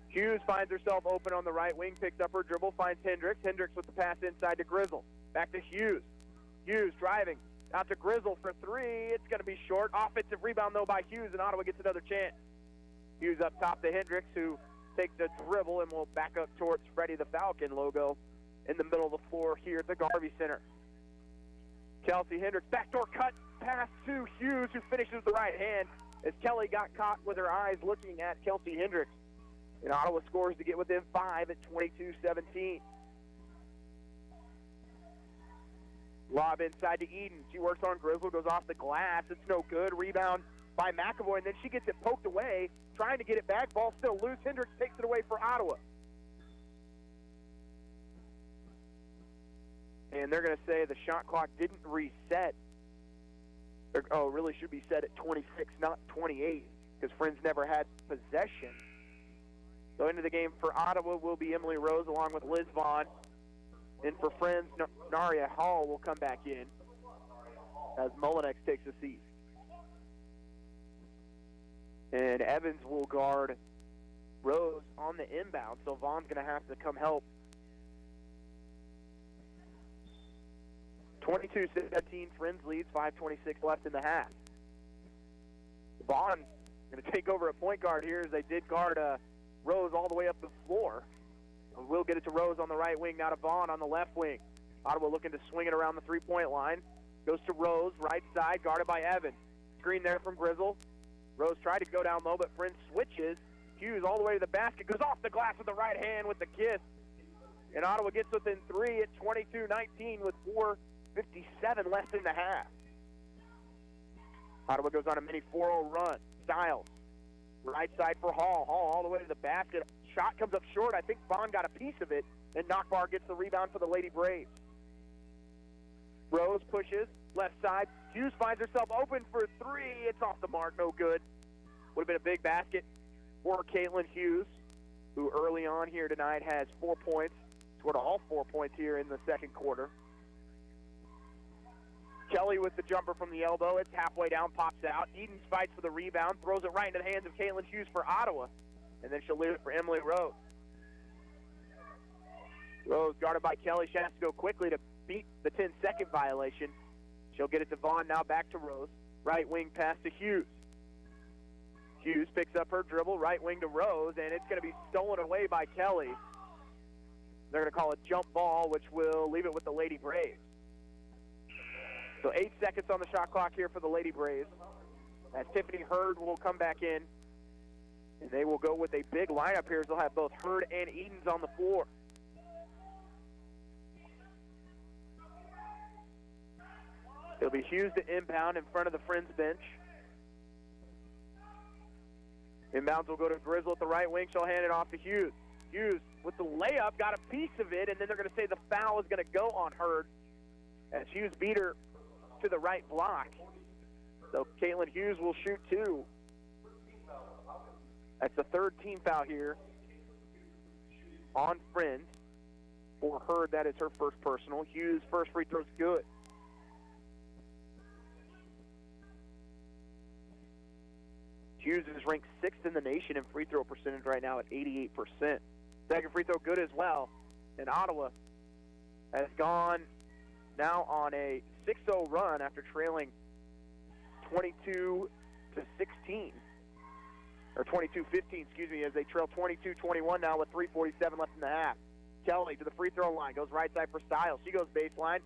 Hughes finds herself open on the right wing, picks up her dribble, finds Hendricks. Hendricks with the pass inside to Grizzle. Back to Hughes. Hughes driving out to Grizzle for 3. It's going to be short. Offensive rebound, though, by Hughes, and Ottawa gets another chance. Hughes up top to Hendricks, who takes the dribble and will back up towards Freddie the Falcon logo in the middle of the floor here at the Garvey Center. Kelsey Hendricks, backdoor cut pass to Hughes, who finishes with the right hand as Kelly got caught with her eyes looking at Kelsey Hendricks. And Ottawa scores to get within 5 at 22-17. Lob inside to Eden. She works on Grizzle, goes off the glass. It's no good. Rebound by McAvoy, and then she gets it poked away, trying to get it back. Ball still loose. Hendricks takes it away for Ottawa. And they're going to say the shot clock didn't reset. Oh, it really should be set at 26, not 28, because Friends never had possession. So into the game for Ottawa will be Emily Rose along with Liz Vaughn. And for Friends, Naria Hall will come back in as Mullinex takes a seat. And Evans will guard Rose on the inbound, so Vaughn's going to have to come help. 22-17, Friends leads, 5:26 left in the half. Vaughn going to take over at point guard here as they did guard Rose all the way up the floor. We'll get it to Rose on the right wing, now to Vaughn on the left wing. Ottawa looking to swing it around the three-point line. Goes to Rose, right side, guarded by Evan. Screen there from Grizzle. Rose tried to go down low, but Friend switches. Hughes all the way to the basket, goes off the glass with the right hand with the kiss. And Ottawa gets within 3 at 22-19 with 4:57 left in the half. Ottawa goes on a mini 4-0 run. Styles, right side for Hall. Hall all the way to the basket. Shot comes up short. I think Vaughn got a piece of it, and Nockbar gets the rebound for the Lady Braves. Rose pushes, left side. Hughes finds herself open for 3. It's off the mark, no good. Would have been a big basket for Caitlin Hughes, who early on here tonight has 4 points. Scored all 4 points here in the second quarter. Kelly with the jumper from the elbow. It's halfway down, pops out. Edens fights for the rebound, throws it right into the hands of Caitlin Hughes for Ottawa. And then she'll leave it for Emily Rose. Rose guarded by Kelly. She has to go quickly to beat the 10-second violation. She'll get it to Vaughn, now back to Rose. Right wing pass to Hughes. Hughes picks up her dribble, right wing to Rose, and it's going to be stolen away by Kelly. They're going to call a jump ball, which will leave it with the Lady Braves. So 8 seconds on the shot clock here for the Lady Braves. As Tiffany Hurd will come back in, and they will go with a big lineup here. They'll have both Hurd and Edens on the floor. It'll be Hughes to inbound in front of the Friends bench. Inbounds will go to Grizzle at the right wing. She'll hand it off to Hughes. Hughes with the layup, got a piece of it, and then they're going to say the foul is going to go on Hurd as Hughes beat her to the right block. So Caitlin Hughes will shoot 2. That's the 3rd team foul here on Friends. For Hurd, that is her first personal. Hughes' first free throw's good. Hughes is ranked 6th in the nation in free throw percentage right now at 88%. Second free throw good as well. And Ottawa has gone now on a 6-0 run after trailing 22-16. Or 22-15, excuse me, as they trail 22-21 now with 3:47 left in the half. Kelly to the free throw line, goes right side for Styles. She goes baseline.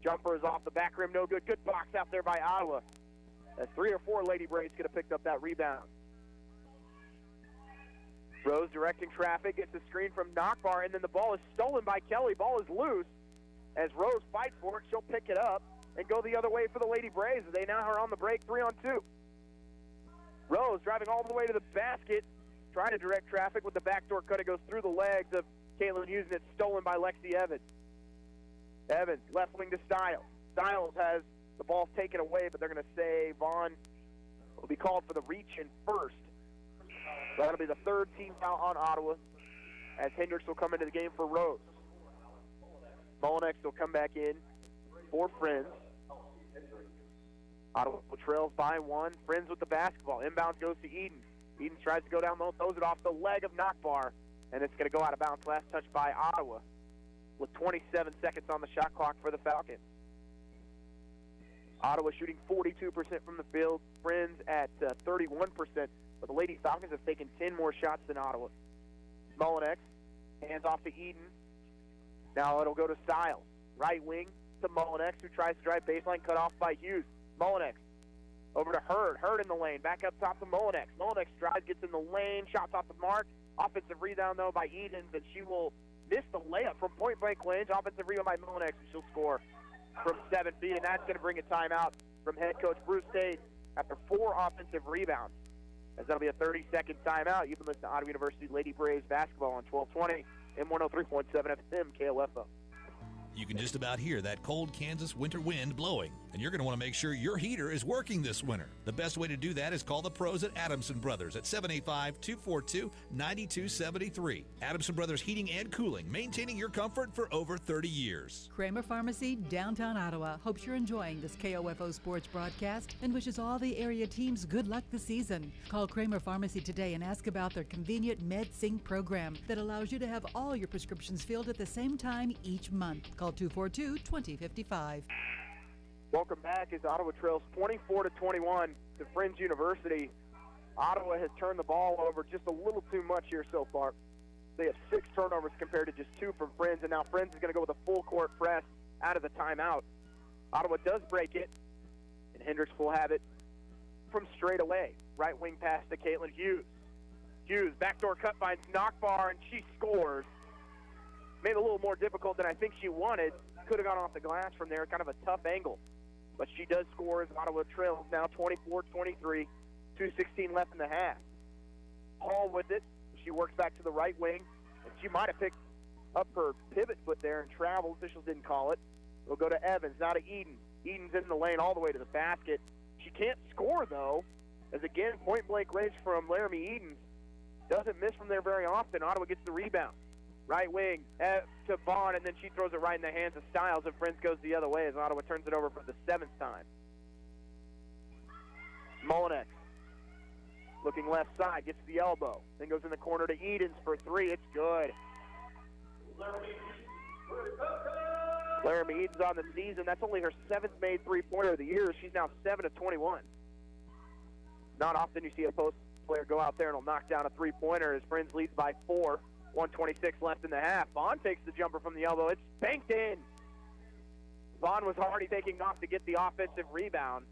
Jumper is off the back rim, no good. Good box out there by Ottawa. As 3 or 4 Lady Braves could have picked up that rebound. Rose directing traffic, gets a screen from Nockbar, and then the ball is stolen by Kelly. Ball is loose. As Rose fights for it, she'll pick it up and go the other way for the Lady Braves. They now are on the break, 3-on-2. Rose driving all the way to the basket, trying to direct traffic with the backdoor cut. It goes through the legs of Caitlin Hughes, and it's stolen by Lexi Evans. Evans, left wing to Styles. Styles has the ball taken away, but they're going to say Vaughn will be called for the reach in first. So that'll be the 3rd team foul on Ottawa, as Hendricks will come into the game for Rose. Mullinex will come back in for Friends. Ottawa trails by 1. Friends with the basketball. Inbounds goes to Edens. Edens tries to go down low, throws it off the leg of Nockbar, and it's going to go out of bounds. Last touch by Ottawa with 27 seconds on the shot clock for the Falcons. Ottawa shooting 42% from the field. Friends at 31%. But the Lady Falcons have taken 10 more shots than Ottawa. Mullinex hands off to Eden. Now it'll go to Styles. Right wing to Mullinex, who tries to drive baseline, cut off by Hughes. Mullinex over to Hurd. Hurd in the lane. Back up top to Mullinex. Mullinex drives, gets in the lane. Shots off the mark. Offensive rebound, though, by Edens, and she will miss the layup from point-blank range. Offensive rebound by Mullinex, and she'll score from 7 feet, and that's going to bring a timeout from head coach Bruce Tate after 4 offensive rebounds. As that'll be a 30-second timeout. You've been listening to Ottawa University Lady Braves basketball on 1220 and 103.7 FM KOFO. You can just about hear that cold Kansas winter wind blowing, and you're going to want to make sure your heater is working this winter. The best way to do that is call the pros at Adamson Brothers at 785-242-9273. Adamson Brothers Heating and Cooling, maintaining your comfort for over 30 years. Kramer Pharmacy, downtown Ottawa, hopes you're enjoying this KOFO sports broadcast and wishes all the area teams good luck this season. Call Kramer Pharmacy today and ask about their convenient MedSync program that allows you to have all your prescriptions filled at the same time each month. Call 242-2055. Welcome back as Ottawa trails 24-21 to Friends University. Ottawa has turned the ball over just a little too much here so far. They have 6 turnovers compared to just 2 from Friends, and now Friends is going to go with a full court press out of the timeout. Ottawa does break it, and Hendricks will have it from straight away. Right wing pass to Caitlin Hughes. Hughes, backdoor cut, finds Knockbar, and she scores. Made it a little more difficult than I think she wanted. Could have gone off the glass from there, kind of a tough angle. But she does score as Ottawa trails now 24-23, 2:16 left in the half. Hall with it. She works back to the right wing, and she might have picked up her pivot foot there and traveled. Officials didn't call it. We'll go to Evans, now to Eden. Eden's in the lane all the way to the basket. She can't score, though, as again, point-blank range from Laramie Eden. Doesn't miss from there very often. Ottawa gets the rebound. Right wing to Vaughn, and then she throws it right in the hands of Stiles, and Friends goes the other way as Ottawa turns it over for the 7th time. Molinex, looking left side, gets the elbow, then goes in the corner to Edens for 3. It's good. Laramie Edens on the season. That's only her 7th made three-pointer of the year. She's now 7 of 21. Not often you see a post player go out there and will knock down a three-pointer as Friends leads by 4. 1:26 left in the half. Vaughn takes the jumper from the elbow. It's banked in. Vaughn was already taking off to get the offensive rebound,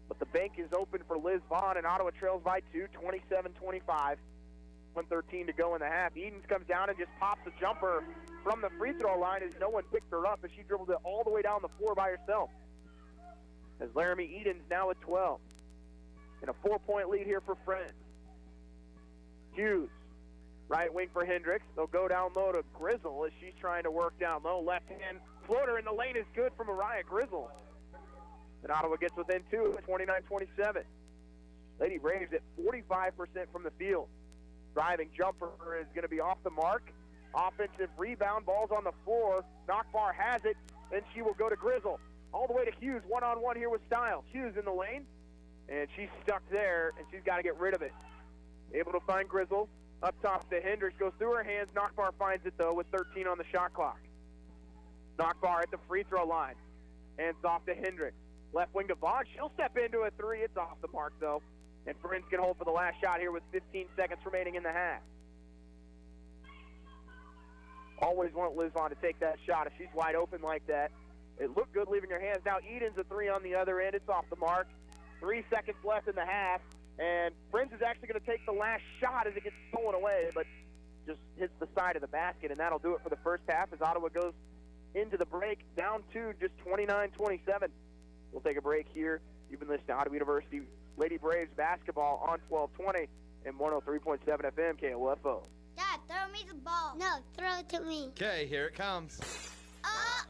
but the bank is open for Liz Vaughn, and Ottawa trails by 2, 27-25. 1:13 to go in the half. Edens comes down and just pops a jumper from the free throw line as no one picked her up as she dribbled it all the way down the floor by herself. As Laramie Edens now at 12. And a 4-point lead here for Friends. Hughes. Right wing for Hendricks. They'll go down low to Grizzle as she's trying to work down low. Left hand floater in the lane is good for Mariah Grizzle. And Ottawa gets within 2 at 29-27. Lady Braves at 45% from the field. Driving jumper is going to be off the mark. Offensive rebound. Ball's on the floor. Knockbar has it. Then she will go to Grizzle. All the way to Hughes. One-on-one here with Stiles. Hughes in the lane. And she's stuck there, and she's got to get rid of it. Able to find Grizzle. Up top to Hendricks, goes through her hands. Knockbar finds it, though, with 13 on the shot clock. Knockbar at the free throw line. Hands off to Hendricks. Left wing to Vaughn. She'll step into a 3. It's off the mark, though. And Friends can hold for the last shot here with 15 seconds remaining in the half. Always want Liz Vaughn to take that shot if she's wide open like that. It looked good leaving her hands. Now Eden's a 3 on the other end. It's off the mark. 3 seconds left in the half. And Friends is actually going to take the last shot as it gets stolen away, but just hits the side of the basket, and that'll do it for the first half as Ottawa goes into the break, down 2, just 29-27. We'll take a break here. You've been listening to Ottawa University Lady Braves basketball on 1220 and 103.7 FM KOFO. Dad, throw me the ball. No, throw it to me. Okay, here it comes. Uh-oh.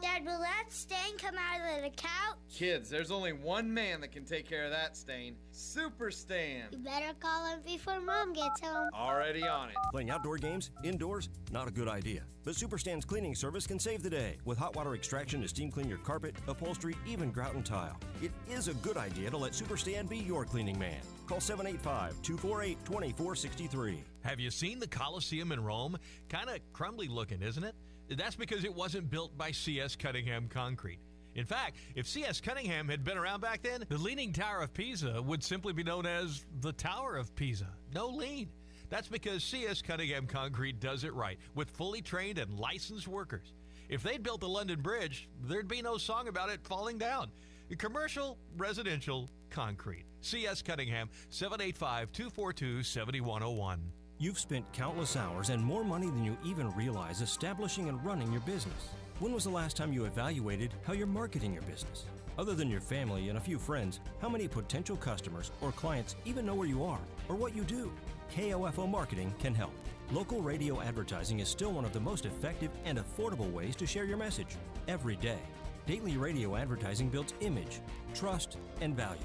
Dad, will that stain come out of the couch? Kids, there's only one man that can take care of that stain. Super Stan. You better call him before Mom gets home. Already on it. Playing outdoor games, indoors, not a good idea. But Super Stan's cleaning service can save the day with hot water extraction to steam clean your carpet, upholstery, even grout and tile. It is a good idea to let Super Stan be your cleaning man. Call 785-248-2463. Have you seen the Colosseum in Rome? Kind of crumbly looking, isn't it? That's because it wasn't built by C.S. Cunningham Concrete. In fact, if C.S. Cunningham had been around back then, the Leaning Tower of Pisa would simply be known as the Tower of Pisa. No lean. That's because C.S. Cunningham Concrete does it right with fully trained and licensed workers. If they'd built the London Bridge, there'd be no song about it falling down. Commercial, residential, concrete. C.S. Cunningham, 785-242-7101. You've spent countless hours and more money than you even realize establishing and running your business. When was the last time you evaluated how you're marketing your business? Other than your family and a few friends, how many potential customers or clients even know where you are or what you do? KOFO Marketing can help. Local radio advertising is still one of the most effective and affordable ways to share your message every day. Daily radio advertising builds image, trust, and value.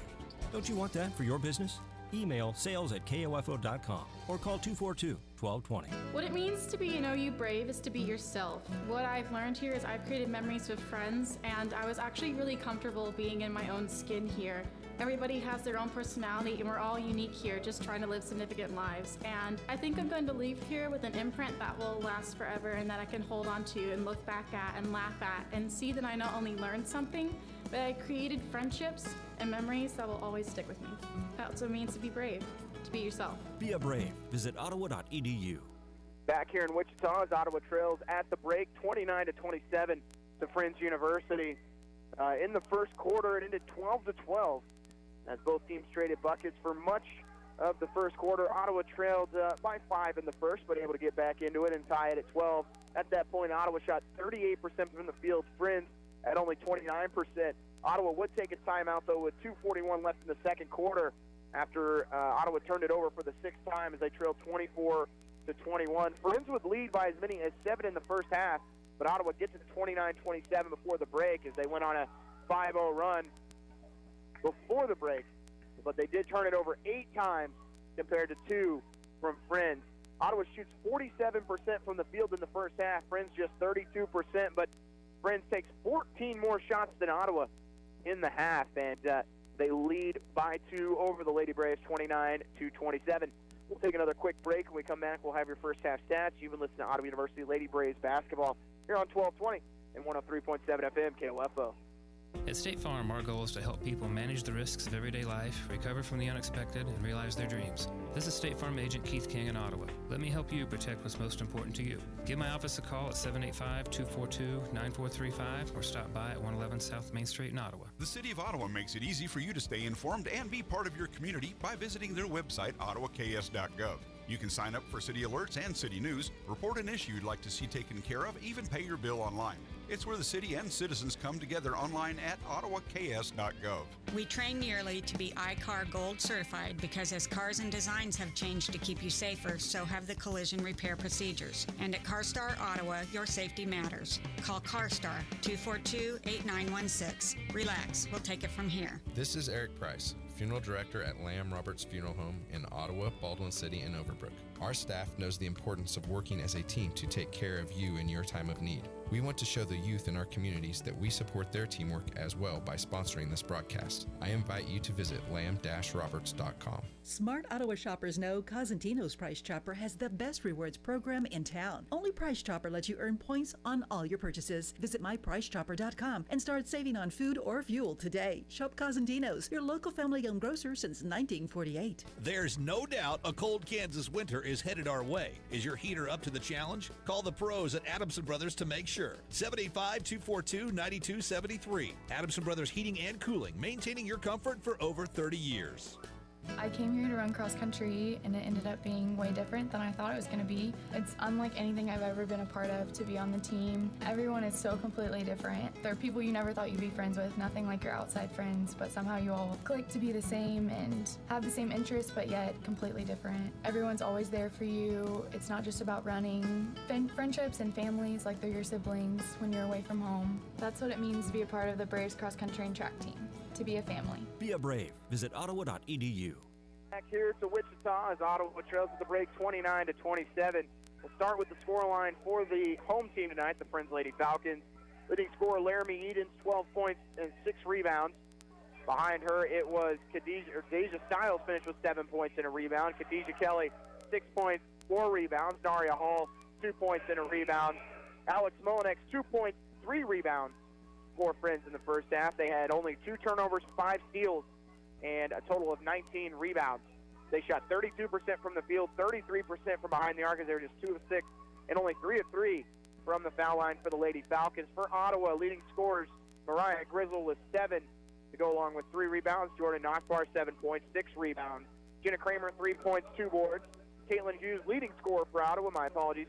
Don't you want that for your business? Email sales@kofo.com or call 242-1220. What it means to be an OU Brave is to be yourself. What I've learned here is I've created memories with friends, and I was actually really comfortable being in my own skin here. Everybody has their own personality, and we're all unique here, just trying to live significant lives. And I think I'm going to leave here with an imprint that will last forever and that I can hold on to and look back at and laugh at and see that I not only learned something, but I created friendships and memories that will always stick with me. That's what it means to be brave, to be yourself. Be a brave. Visit ottawa.edu. Back here in Wichita as Ottawa trails at the break 29-27 to Friends University. In the first quarter, it ended 12-12 as both teams traded buckets for much of the first quarter. Ottawa trailed by 5 in the first, but able to get back into it and tie it at 12. At that point, Ottawa shot 38% from the field. Friends at only 29%. Ottawa would take a timeout, though, with 2:41 left in the second quarter after Ottawa turned it over for the sixth time as they trailed 24-21. Friends would lead by as many as 7 in the first half, but Ottawa gets it to 29-27 before the break as they went on a 5-0 run before the break. But they did turn it over 8 times compared to 2 from Friends. Ottawa shoots 47% from the field in the first half. Friends just 32%, but Friends takes 14 more shots than Ottawa in the half, and they lead by 2 over the Lady Braves, 29-27. We'll take another quick break. When we come back, we'll have your first half stats. You've been listening to Ottawa University Lady Braves basketball here on 1220 and 103.7 FM KOFO. At State Farm, our goal is to help people manage the risks of everyday life, recover from the unexpected, and realize their dreams. This is State Farm Agent Keith King in Ottawa. Let me help you protect what's most important to you. Give my office a call at 785-242-9435 or stop by at 111 South Main Street in Ottawa. The City of Ottawa makes it easy for you to stay informed and be part of your community by visiting their website, ottawaks.gov. You can sign up for city alerts and city news, report an issue you'd like to see taken care of, even pay your bill online. It's where the city and citizens come together online at ottawaks.gov. We train yearly to be iCar Gold certified because as cars and designs have changed to keep you safer, so have the collision repair procedures. And at CarStar Ottawa, your safety matters. Call CarStar 242-8916. Relax, we'll take it from here. This is Eric Price, Funeral Director at Lamb Roberts Funeral Home in Ottawa, Baldwin City, and Overbrook. Our staff knows the importance of working as a team to take care of you in your time of need. We want to show the youth in our communities that we support their teamwork as well by sponsoring this broadcast. I invite you to visit lamb-roberts.com. Smart Ottawa shoppers know Cosentino's Price Chopper has the best rewards program in town. Only Price Chopper lets you earn points on all your purchases. Visit mypricechopper.com and start saving on food or fuel today. Shop Cosentino's, your local family-owned grocer since 1948. There's no doubt a cold Kansas winter is headed our way. Is your heater up to the challenge? Call the pros at Adamson Brothers to make sure. 785-242-9273. Adamson Brothers Heating and Cooling, maintaining your comfort for over 30 years. I came here to run cross country and it ended up being way different than I thought it was going to be. It's unlike anything I've ever been a part of to be on the team. Everyone is so completely different. There are people you never thought you'd be friends with, nothing like your outside friends, but somehow you all click to be the same and have the same interests, but yet completely different. Everyone's always there for you. It's not just about running. Friendships and families like they're your siblings when you're away from home. That's what it means to be a part of the Braves cross country and track team. To be a family. Be a Brave. Visit ottawa.edu. Back here to Wichita as Ottawa trails at the break 29-27. We'll start with the scoreline for the home team tonight, the Friends Lady Falcons. Leading scorer Laramie Edens, 12 points and 6 rebounds. Behind her, it was Deja Stiles finished with 7 points and a rebound. Khadijah Kelly, 6 points, 4 rebounds. Daria Hall, 2 points and a rebound. Alex Molinex, 2 points, 3 rebounds. 4 Friends in the first half. They had only 2 turnovers, 5 steals, and a total of 19 rebounds. They shot 32% from the field, 33% from behind the arc, as they were just 2 of 6, and only 3 of 3 from the foul line for the Lady Falcons. For Ottawa, leading scorers, Mariah Grizzle with 7 to go along with 3 rebounds. Jordan Nockbar, 7 points, 6 rebounds. Jenna Kramer, 3 points, 2 boards. Caitlin Hughes, leading scorer for Ottawa,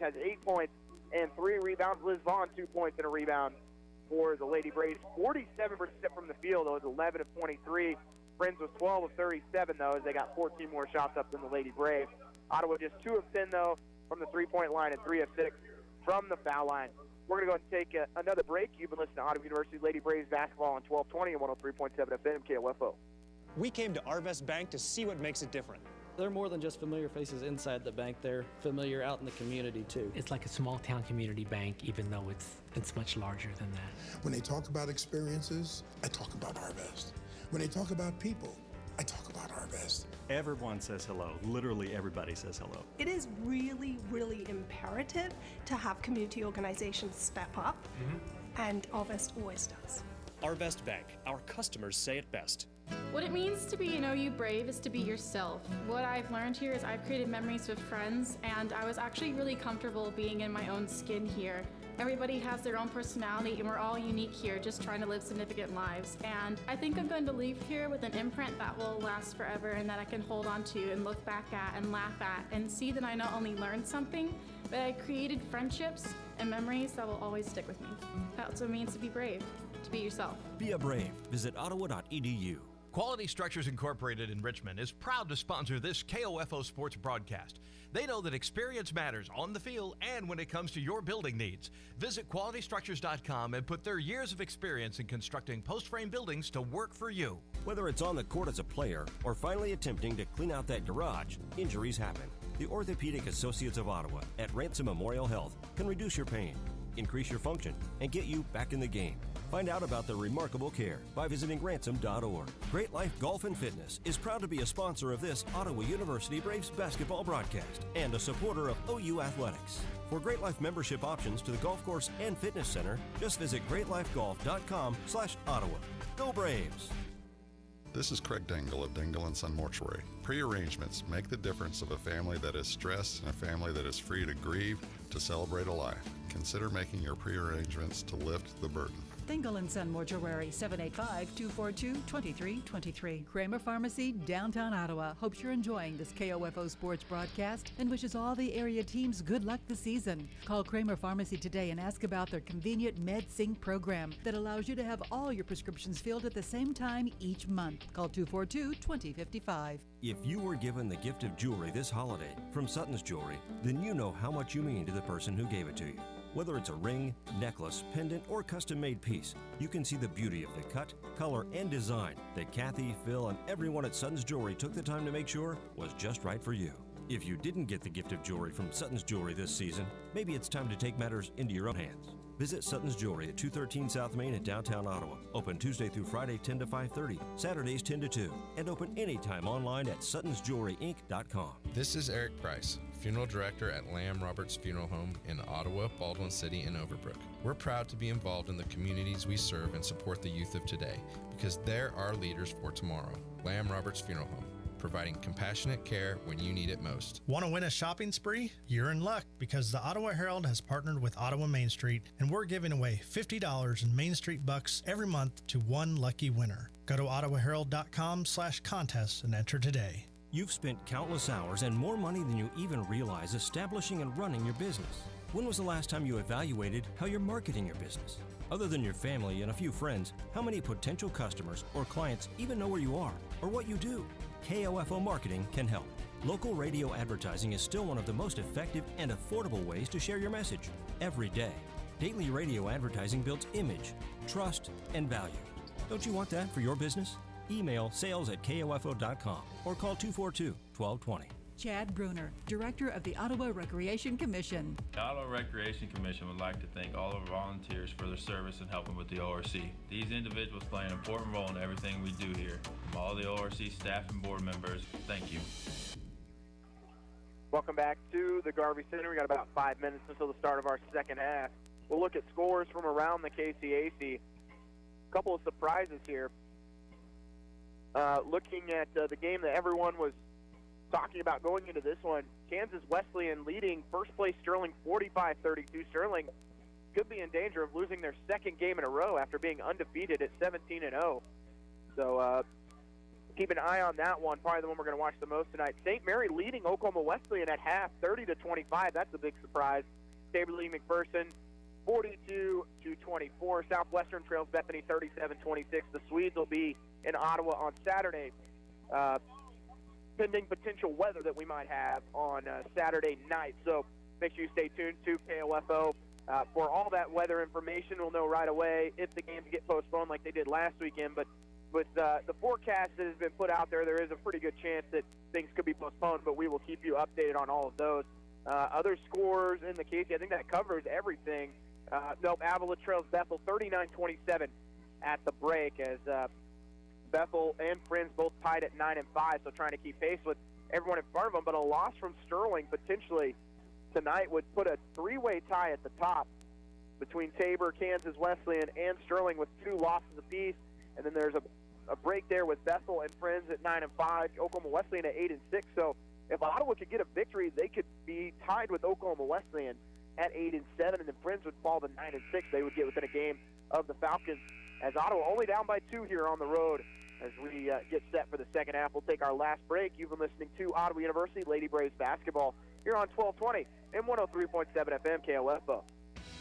has 8 points and 3 rebounds. Liz Vaughn, 2 points and a rebound for the Lady Braves. 47% from the field, though, it was 11 of 23. Friends was 12 of 37, though, as they got 14 more shots up than the Lady Braves. Ottawa just 2 of 10, though, from the three-point line and 3 of 6 from the foul line. We're going to go ahead and take another break. You've been listening to Ottawa University Lady Braves basketball on 1220 and 103.7 FM KOFO. We came to Arvest Bank to see what makes it different. They're more than just familiar faces inside the bank. They're familiar out in the community, too. It's like a small-town community bank, even though it's much larger than that. When they talk about experiences, I talk about Arvest. When they talk about people, I talk about Arvest. Everyone says hello. Literally everybody says hello. It is really, really imperative to have community organizations step up, and Arvest always does. Arvest Bank. Our customers say it best. What it means to be an OU Brave is to be yourself. What I've learned here is I've created memories with friends, and I was actually really comfortable being in my own skin here. Everybody has their own personality, and we're all unique here, just trying to live significant lives. And I think I'm going to leave here with an imprint that will last forever and that I can hold on to and look back at and laugh at and see that I not only learned something, but I created friendships and memories that will always stick with me. That's what it means to be brave, to be yourself. Be a brave. Visit ottawa.edu. Quality Structures Incorporated in Richmond is proud to sponsor this KOFO sports broadcast. They know that experience matters on the field and when it comes to your building needs. Visit qualitystructures.com and put their years of experience in constructing post-frame buildings to work for you. Whether it's on the court as a player or finally attempting to clean out that garage, injuries happen. The Orthopedic Associates of Ottawa at Ransom Memorial Health can reduce your pain, increase your function, and get you back in the game. Find out about their remarkable care by visiting ransom.org. Great Life Golf and Fitness is proud to be a sponsor of this Ottawa University Braves basketball broadcast and a supporter of OU Athletics. For Great Life membership options to the golf course and fitness center, just visit greatlifegolf.com/Ottawa. Go Braves! This is Craig Dingle of Dingle & Son Mortuary. Pre-arrangements make the difference of a family that is stressed and a family that is free to grieve, to celebrate a life. Consider making your pre-arrangements to lift the burden. Dingle & Son Mortuary, 785-242-2323. Kramer Pharmacy, downtown Ottawa, hopes you're enjoying this KOFO sports broadcast and wishes all the area teams good luck this season. Call Kramer Pharmacy today and ask about their convenient MedSync program that allows you to have all your prescriptions filled at the same time each month. Call 242-2055. If you were given the gift of jewelry this holiday from Sutton's Jewelry, then you know how much you mean to the person who gave it to you. Whether it's a ring, necklace, pendant, or custom-made piece, you can see the beauty of the cut, color, and design that Kathy, Phil, and everyone at Sutton's Jewelry took the time to make sure was just right for you. If you didn't get the gift of jewelry from Sutton's Jewelry this season, maybe it's time to take matters into your own hands. Visit Sutton's Jewelry at 213 South Main in downtown Ottawa. Open Tuesday through Friday 10 to 5:30, Saturdays 10 to 2, and open anytime online at suttonsjewelryinc.com. This is Eric Price, Funeral Director at Lamb Roberts Funeral Home in Ottawa, Baldwin City, and Overbrook. We're proud to be involved in the communities we serve and support the youth of today because they're our leaders for tomorrow. Lamb Roberts Funeral Home, providing compassionate care when you need it most. Want to win a shopping spree? You're in luck because the Ottawa Herald has partnered with Ottawa Main Street and we're giving away $50 in Main Street bucks every month to one lucky winner. Go to ottawaherald.com/contest and enter today. You've spent countless hours and more money than you even realize establishing and running your business. When was the last time you evaluated how you're marketing your business? Other than your family and a few friends, how many potential customers or clients even know where you are or what you do? KOFO Marketing can help. Local radio advertising is still one of the most effective and affordable ways to share your message every day. Daily radio advertising builds image, trust, and value. Don't you want that for your business? Email sales@kofo.com or call 242-1220. Chad Bruner, Director of the Ottawa Recreation Commission. The Ottawa Recreation Commission would like to thank all of our volunteers for their service and helping with the ORC. These individuals play an important role in everything we do here. From all the ORC staff and board members, thank you. Welcome back to the Garvey Center. We got about 5 minutes until the start of our second half. We'll look at scores from around the KCAC. A couple of surprises here. Looking at the game that everyone was talking about going into this one, Kansas Wesleyan leading first place Sterling 45-32. Sterling could be in danger of losing their second game in a row after being undefeated at 17-0. So keep an eye on that one, probably the one we're going to watch the most tonight. St. Mary leading Oklahoma Wesleyan at half 30-25. That's a big surprise. Tabor Lee McPherson 42-24. Southwestern trails Bethany 37-26. The Swedes will be in Ottawa on Saturday, pending potential weather that we might have on Saturday night. So make sure you stay tuned to KOFO for all that weather information. We'll know right away if the games get postponed like they did last weekend. But with the forecast that has been put out there, there is a pretty good chance that things could be postponed, but we will keep you updated on all of those. Other scores in the Casey, I think that covers everything. Avila trails Bethel 39-27 at the break as Bethel and Friends both tied at 9 and 5, so trying to keep pace with everyone in front of them. But a loss from Sterling potentially tonight would put a three-way tie at the top between Tabor, Kansas Wesleyan, and Sterling with 2 losses apiece. And then there's a break there with Bethel and Friends at 9-5, Oklahoma Wesleyan at 8-6. So if Ottawa could get a victory, they could be tied with Oklahoma Wesleyan at 8-7, and then Friends would fall to 9-6. They would get within a game of the Falcons, as Ottawa only down by 2 here on the road. As we get set for the second half, we'll take our last break. You've been listening to Ottawa University Lady Braves basketball here on 1220 and 103.7 FM KOFO.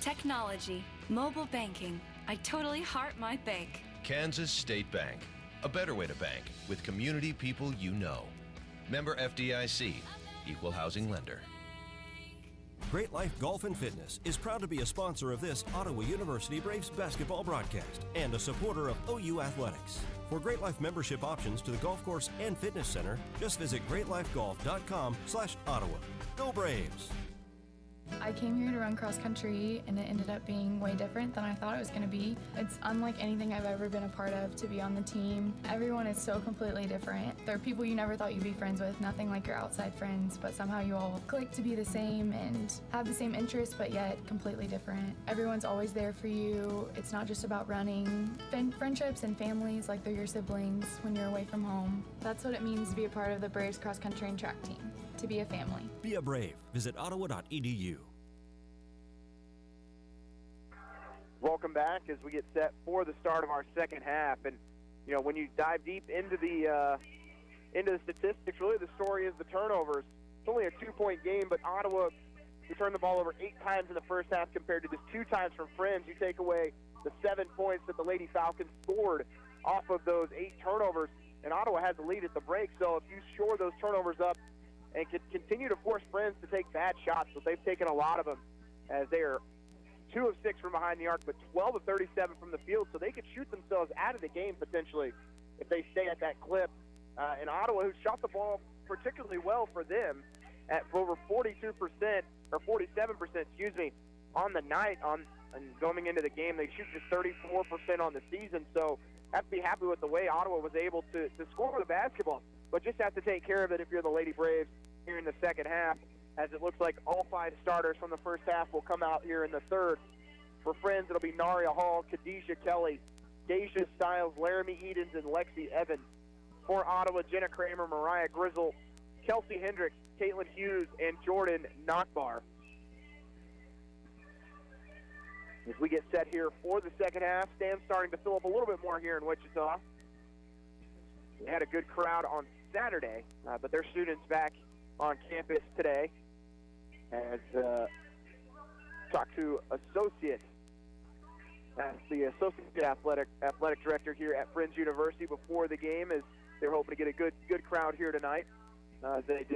Technology, mobile banking. I totally heart my bank. Kansas State Bank, a better way to bank with community people you know. Member FDIC, equal housing lender. Great Life Golf and Fitness is proud to be a sponsor of this Ottawa University Braves basketball broadcast and a supporter of OU Athletics. For Great Life membership options to the golf course and fitness center, just visit greatlifegolf.com/Ottawa. Go Braves! I came here to run cross country and it ended up being way different than I thought it was going to be. It's unlike anything I've ever been a part of to be on the team. Everyone is so completely different. There are people you never thought you'd be friends with, nothing like your outside friends, but somehow you all click to be the same and have the same interests, but yet completely different. Everyone's always there for you. It's not just about running. Friendships and families like they're your siblings when you're away from home. That's what it means to be a part of the Braves cross country and track team. To be a family. Be a Brave. Visit ottawa.edu. Welcome back as we get set for the start of our second half. And, you know, when you dive deep into the statistics, really the story is the turnovers. It's only a 2-point game, but Ottawa, we turned the ball over 8 times in the first half compared to just 2 times from Friends. You take away the 7 points that the Lady Falcons scored off of those 8 turnovers, and Ottawa has the lead at the break. So if you shore those turnovers up and can continue to force Friends to take bad shots, so they've taken a lot of them, as they are 2 of 6 from behind the arc, but 12 of 37 from the field, so they could shoot themselves out of the game potentially if they stay at that clip. And Ottawa, who shot the ball particularly well for them at over 42%, or 47%, excuse me, on the night, and going into the game, they shoot just 34% on the season, so have to be happy with the way Ottawa was able to score the basketball, but just have to take care of it if you're the Lady Braves here in the second half, as it looks like all 5 starters from the first half will come out here in the third. For Friends, it'll be Naria Hall, Khadijah Kelly, Deja Stiles, Laramie Edens, and Lexi Evans. For Ottawa, Jenna Kramer, Mariah Grizzle, Kelsey Hendricks, Caitlin Hughes, and Jordan Nachbar. As we get set here for the second half, stands starting to fill up a little bit more here in Wichita. We had a good crowd on Saturday, but there's students back on campus today. As talked to the associate athletic director here at Friends University before the game, as they're hoping to get a good crowd here tonight. They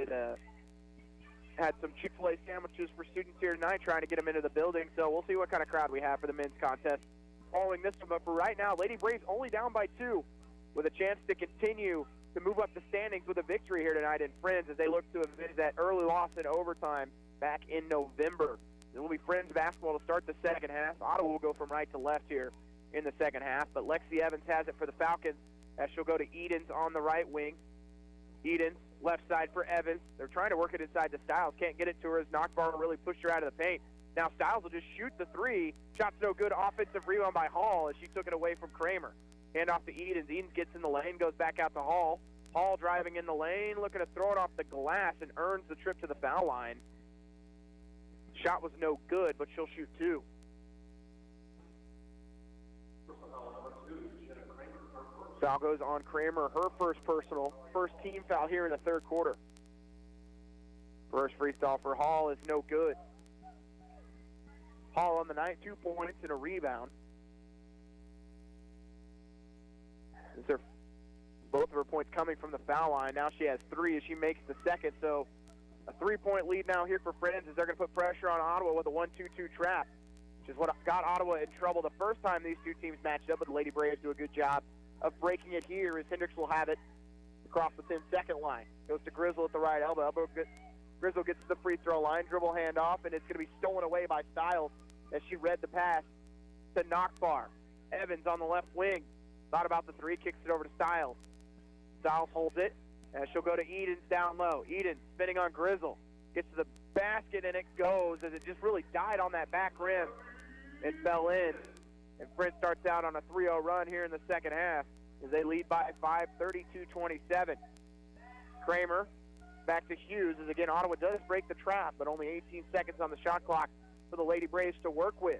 had some Chick-fil-A sandwiches for students here tonight, trying to get them into the building. So we'll see what kind of crowd we have for the men's contest following this one. But for right now, Lady Braves only down by 2, with a chance to continue to move up the standings with a victory here tonight in Friends, as they look to avenge that early loss in overtime back in November. It will be Friends basketball to start the second half. Ottawa will go from right to left here in the second half, but Lexi Evans has it for the Falcons, as she'll go to Edens on the right wing. Edens, left side for Evans. They're trying to work it inside to Stiles. Can't get it to her as Knockbar really pushed her out of the paint. Now Stiles will just shoot the 3. Shot's no good. Offensive rebound by Hall as she took it away from Kramer. Hand off to Edens. Edens gets in the lane, goes back out to Hall. Hall driving in the lane, looking to throw it off the glass, and earns the trip to the foul line. Shot was no good, but she'll shoot 2. Foul goes on Kramer, her first team foul here in the third quarter. First free throw for Hall is no good. Hall on the night, 2 points and a rebound. Both of her points coming from the foul line. Now she has 3 as she makes the second. So a 3-point lead now here for Friends, as they're going to put pressure on Ottawa with a 1-2-2 trap, which is what got Ottawa in trouble the first time these two teams matched up, but the Lady Braves do a good job of breaking it here, as Hendricks will have it across the 10-second line. Goes to Grizzle at the right elbow. Grizzle gets to the free throw line, dribble handoff, and it's going to be stolen away by Stiles as she read the pass to Knockbar. Evans on the left wing. Thought about the 3, kicks it over to Stiles. Stiles holds it, and she'll go to Edens down low. Edens spinning on Grizzle. Gets to the basket, and it goes, as it just really died on that back rim. It fell in. And Friends starts out on a 3-0 run here in the second half. as they lead by 5, 32-27. Kramer back to Hughes as, again, Ottawa does break the trap, but only 18 seconds on the shot clock for the Lady Braves to work with.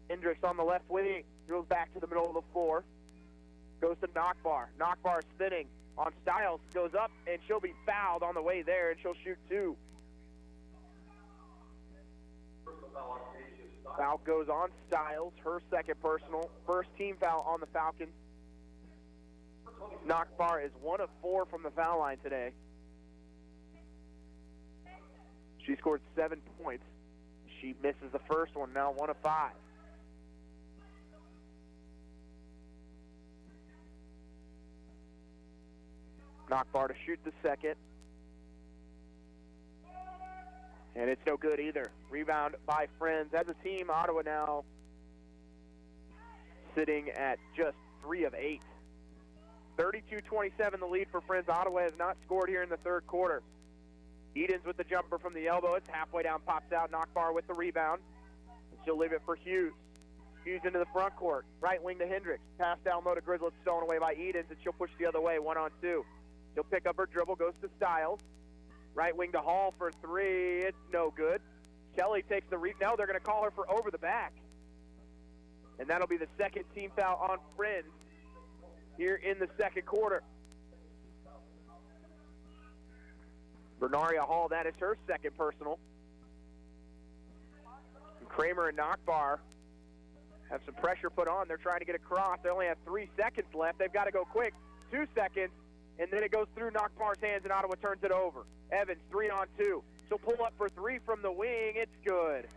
Hendricks on the left wing, drills back to the middle of the floor, goes to Knockbar. Knockbar spinning on Stiles, goes up, and she'll be fouled on the way there, and she'll shoot 2. Foul goes on Stiles, her second personal. First team foul on the Falcons. Knockbar is 1 of 4 from the foul line today. She scored 7 points. She misses the first one, now 1 of 5. Knockbar to shoot the second. And it's no good either. Rebound by Friends. As a team, Ottawa now sitting at just 3 of 8. 32-27 the lead for Friends. Ottawa has not scored here in the third quarter. Edens with the jumper from the elbow. It's halfway down, pops out. Knockbar with the rebound. And she'll leave it for Hughes. Hughes into the front court. Right wing to Hendricks. Pass down low to Grizzle. It's stolen away by Edens, and she'll push the other way, 1-on-2. She'll pick up her dribble, goes to Stiles. Right wing to Hall for 3. It's no good. Kelly takes the No, they're going to call her for over the back. And that'll be the second team foul on Friends here in the second quarter. Bernaria Hall, that is her second personal. And Kramer and Knockbar have some pressure put on. They're trying to get across. They only have 3 seconds left. They've got to go quick. 2 seconds. And then it goes through Knockbar's hands, and Ottawa turns it over. Evans, 3-on-2. She'll pull up for 3 from the wing. It's good.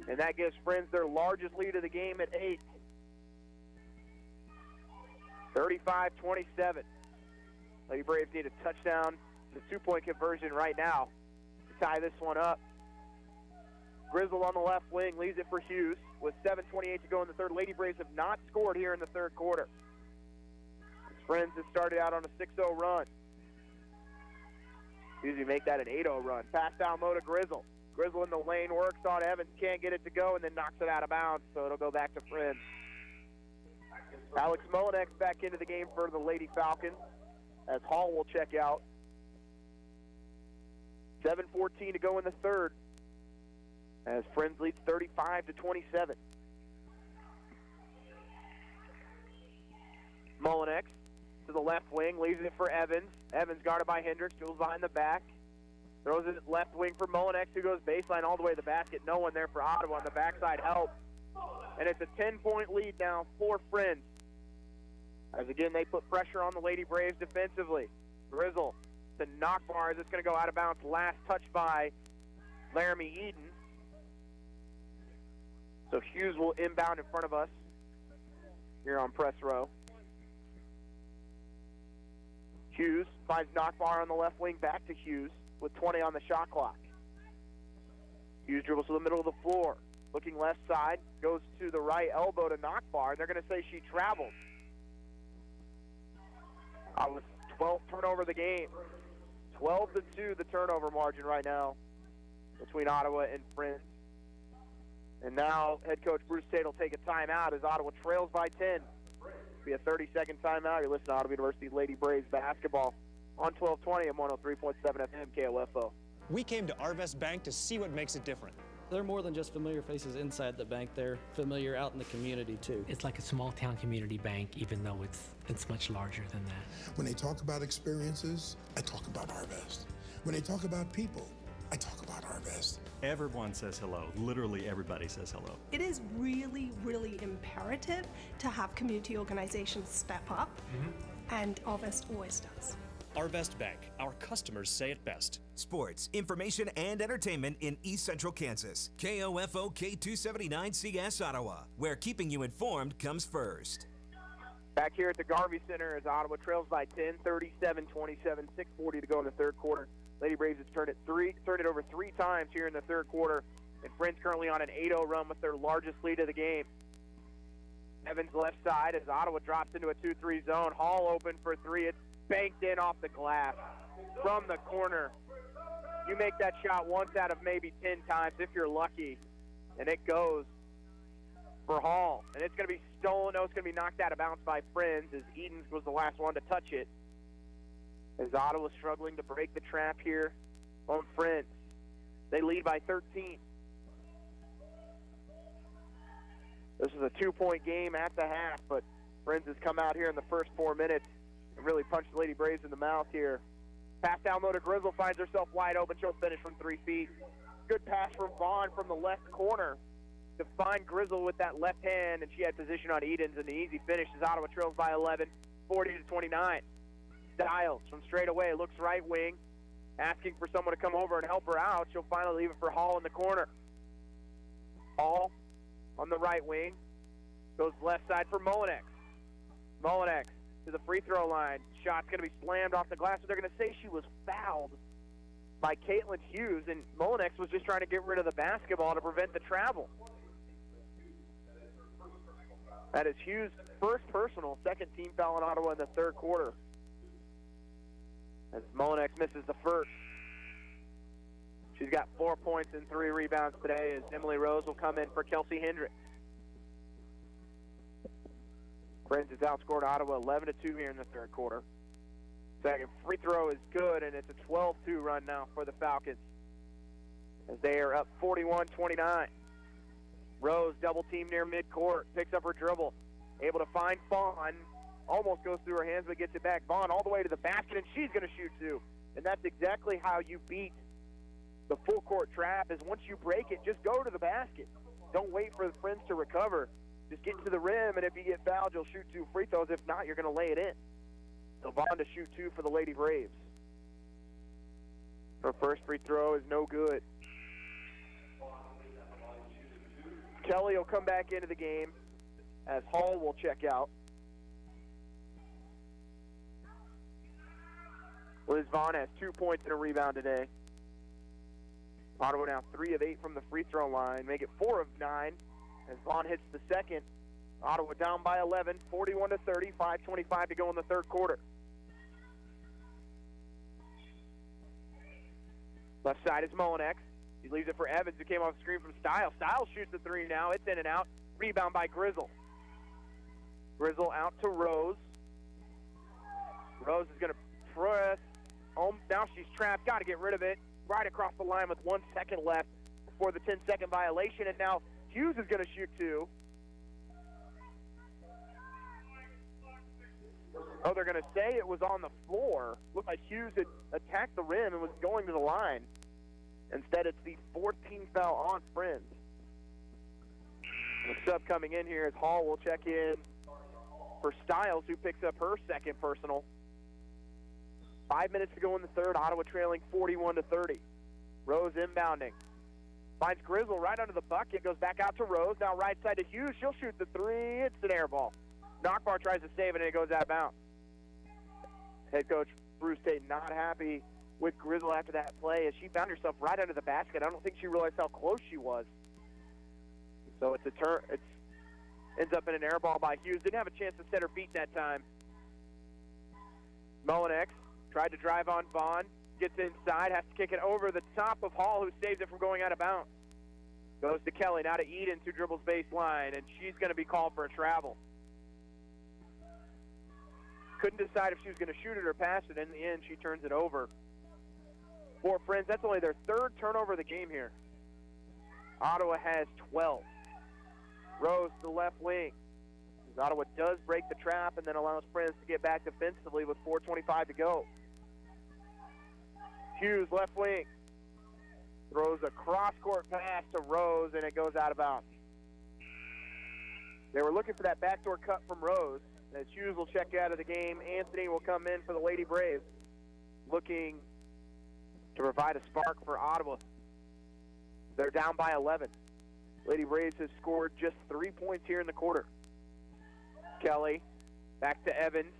And that gives Friends their largest lead of the game at 8. 35-27. Lady Braves need a touchdown, the 2-point conversion right now to tie this one up. Grizzle on the left wing leaves it for Hughes with 7:28 to go in the third. Lady Braves have not scored here in the third quarter. Friends has started out on a 6-0 run. Usually make that an 8-0 run. Pass down low to Grizzle. Grizzle in the lane, works on Evans, can't get it to go, and then knocks it out of bounds, so it'll go back to Friends. Alex Mullinex back into the game for the Lady Falcons as Hall will check out. 7:14 to go in the third as Friends leads 35-27. Mullinex to the left wing, leaves it for Evans. Evans guarded by Hendricks, goes behind the back. Throws it left wing for Mullinex, who goes baseline all the way to the basket. No one there for Ottawa on the backside help. And it's a 10-point lead now for Friends. As again, they put pressure on the Lady Braves defensively. Grizzle to Knockbar as it's going to go out of bounds. Last touch by Laramie Eden. So Hughes will inbound in front of us here on press row. Hughes finds Knockbar on the left wing, back to Hughes with 20 on the shot clock. Hughes dribbles to the middle of the floor. Looking left side, goes to the right elbow to Knockbar, and they're going to say she traveled. With 12th turnover of the game. 12-2 the turnover margin right now between Ottawa and Friends. And now head coach Bruce Tate will take a timeout as Ottawa trails by 10. Be a 30-second timeout. You're listening to Ottawa University Lady Braves basketball on 1220 and 103.7 FM KOFO. We came to Arvest Bank to see what makes it different. They're more than just familiar faces inside the bank. They're familiar out in the community, too. It's like a small town community bank, even though it's much larger than that. When they talk about experiences, I talk about Arvest. When they talk about people, I talk about Arvest. Everyone says hello. Literally everybody says hello. It is really, really imperative to have community organizations step up, and Arvest always does. Arvest Bank, our customers say it best. Sports, information, and entertainment in East Central Kansas. KOFO K279CS Ottawa, where keeping you informed comes first. Back here at the Garvey Center as Ottawa trails by 10, 37-27, 6:40 to go in the third quarter. Lady Braves has turned it over 3 times here in the third quarter, and Friends currently on an 8-0 run with their largest lead of the game. Evans left side as Ottawa drops into a 2-3 zone. Hall open for 3. It's banked in off the glass from the corner. You make that shot once out of maybe 10 times if you're lucky, and it goes. for Hall. And it's going to be stolen. No, it's going to be knocked out of bounds by Friends as Edens was the last one to touch it. As Ottawa struggling to break the trap here on Friends. They lead by 13. This is a 2-point game at the half, but Friends has come out here in the first 4 minutes and really punched the Lady Braves in the mouth here. Pass down low to Grizzle, finds herself wide open. She'll finish from 3 feet. Good pass from Vaughn from the left corner to find Grizzle with that left hand, and she had position on Edens, and the easy finish as Ottawa trails by 11, 40-29. Stiles from straight away, looks right wing, asking for someone to come over and help her out. She'll finally leave it for Hall in the corner. Hall on the right wing, goes left side for Molinex. Molinex to the free throw line. Shot's going to be slammed off the glass, but they're going to say she was fouled by Caitlin Hughes, and Molinex was just trying to get rid of the basketball to prevent the travel. That is Hughes' first personal, second team foul in Ottawa in the third quarter. As Molinex misses the first. She's got 4 points and 3 rebounds today as Emily Rose will come in for Kelsey Hendricks. Friends has outscored Ottawa 11-2 here in the third quarter. Second free throw is good, and it's a 12-2 run now for the Falcons as they are up 41-29. Rose double team near midcourt, picks up her dribble, able to find Vaughn, almost goes through her hands but gets it back. Vaughn all the way to the basket, and she's going to shoot too. And that's exactly how you beat the full court trap, is once you break it, just go to the basket. Don't wait for the Friends to recover. Just get to the rim, and if you get fouled, you'll shoot 2 free throws. If not, you're going to lay it in. So Vaughn to shoot 2 for the Lady Braves. Her first free throw is no good. Kelly will come back into the game as Hall will check out. Liz Vaughn has 2 points and a rebound today. Ottawa now 3 of 8 from the free throw line, make it 4 of 9 as Vaughn hits the second. Ottawa down by 11, 41-30, 5:25 to go in the third quarter. Left side is Molinex. He leaves it for Evans, who came off the screen from Stiles. Stiles shoots the 3 now. It's in and out. Rebound by Grizzle. Grizzle out to Rose. Rose is going to press. Oh, now she's trapped. Got to get rid of it. Right across the line with 1 second left before the 10-second violation. And now Hughes is going to shoot 2. Oh, they're going to say it was on the floor. Looked like Hughes had attacked the rim and was going to the line. Instead, it's the 4th team foul on Friends. The sub coming in here is Hall will check in for Stiles, who picks up her second personal. 5 minutes to go in the third. Ottawa trailing 41-30. Rose inbounding. Finds Grizzle right under the bucket. Goes back out to Rose. Now right side to Hughes. She'll shoot the 3. It's an air ball. Knockbar tries to save it, and it goes out of bounds. Head coach Bruce Tate not happy with Grizzle after that play as she found herself right under the basket. I don't think she realized how close she was. So it's a turn. It ends up in an air ball by Hughes. Didn't have a chance to set her feet that time. Molinex tried to drive on Vaughn. Gets inside. Has to kick it over the top of Hall, who saves it from going out of bounds. Goes to Kelly. Now to Edens, who dribbles baseline. And she's going to be called for a travel. Couldn't decide if she was going to shoot it or pass it. In the end, she turns it over. For Friends, that's only their 3rd turnover of the game here. Ottawa has 12. Rose to the left wing. Ottawa does break the trap and then allows Friends to get back defensively with 4:25 to go. Hughes, left wing. Throws a cross-court pass to Rose, and it goes out of bounds. They were looking for that backdoor cut from Rose. As Hughes will check out of the game, Anthony will come in for the Lady Braves, looking to provide a spark for Ottawa. They're down by 11. Lady Braves has scored just 3 points here in the quarter. Kelly, back to Evans.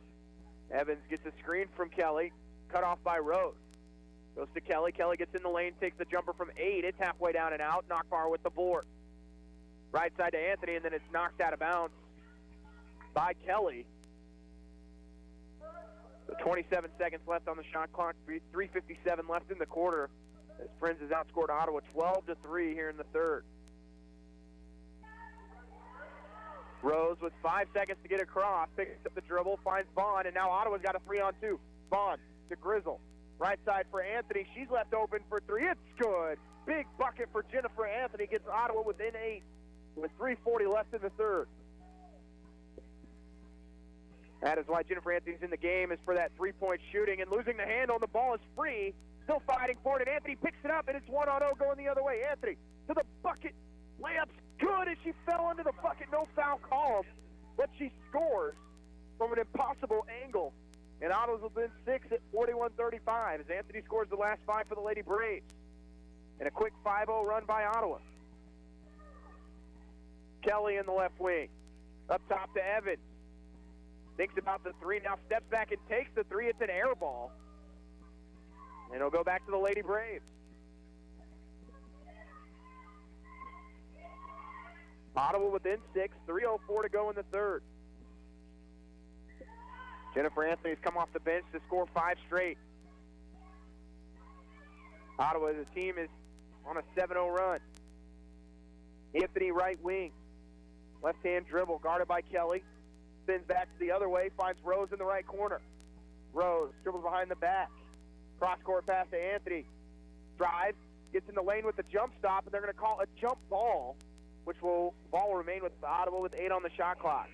Evans gets a screen from Kelly, cut off by Rose. Goes to Kelly. Kelly gets in the lane, takes the jumper from 8. It's halfway down and out. Knockbar with the board. Right side to Anthony, and then it's knocked out of bounds by Kelly. So 27 seconds left on the shot clock. 3:57 left in the quarter. As Friends has outscored Ottawa 12-3 here in the third. Rose with 5 seconds to get across, picks up the dribble, finds Vaughn, and now Ottawa's got a 3-on-2. Vaughn to Grizzle. Right side for Anthony. She's left open for three. It's good. Big bucket for Jennifer Anthony. Gets Ottawa within 8 with 3:40 left in the third. That is why Jennifer Anthony's in the game, is for that three-point shooting. And losing the handle, the ball is free. Still fighting for it, and Anthony picks it up, and it's 1-on-0 going the other way. Anthony to the bucket. Layup's good as she fell into the bucket. No foul called, but she scores from an impossible angle. And Ottawa's within 6 at 41-35 as Anthony scores the last 5 for the Lady Braves. And a quick 5-0 run by Ottawa. Kelly in the left wing. Up top to Evans. Thinks about the three, now steps back and takes the three. It's an air ball. And it'll go back to the Lady Braves. Ottawa within 6, 3:04 to go in the third. Jennifer Anthony's come off the bench to score 5 straight. Ottawa, the team, is on a 7-0 run. Anthony right wing. Left-hand dribble, guarded by Kelly. Spins back to the other way, finds Rose in the right corner. Rose dribbles behind the back. Cross-court pass to Anthony. Drives, gets in the lane with the jump stop, and they're going to call a jump ball, which will remain with Ottawa with 8 on the shot clock.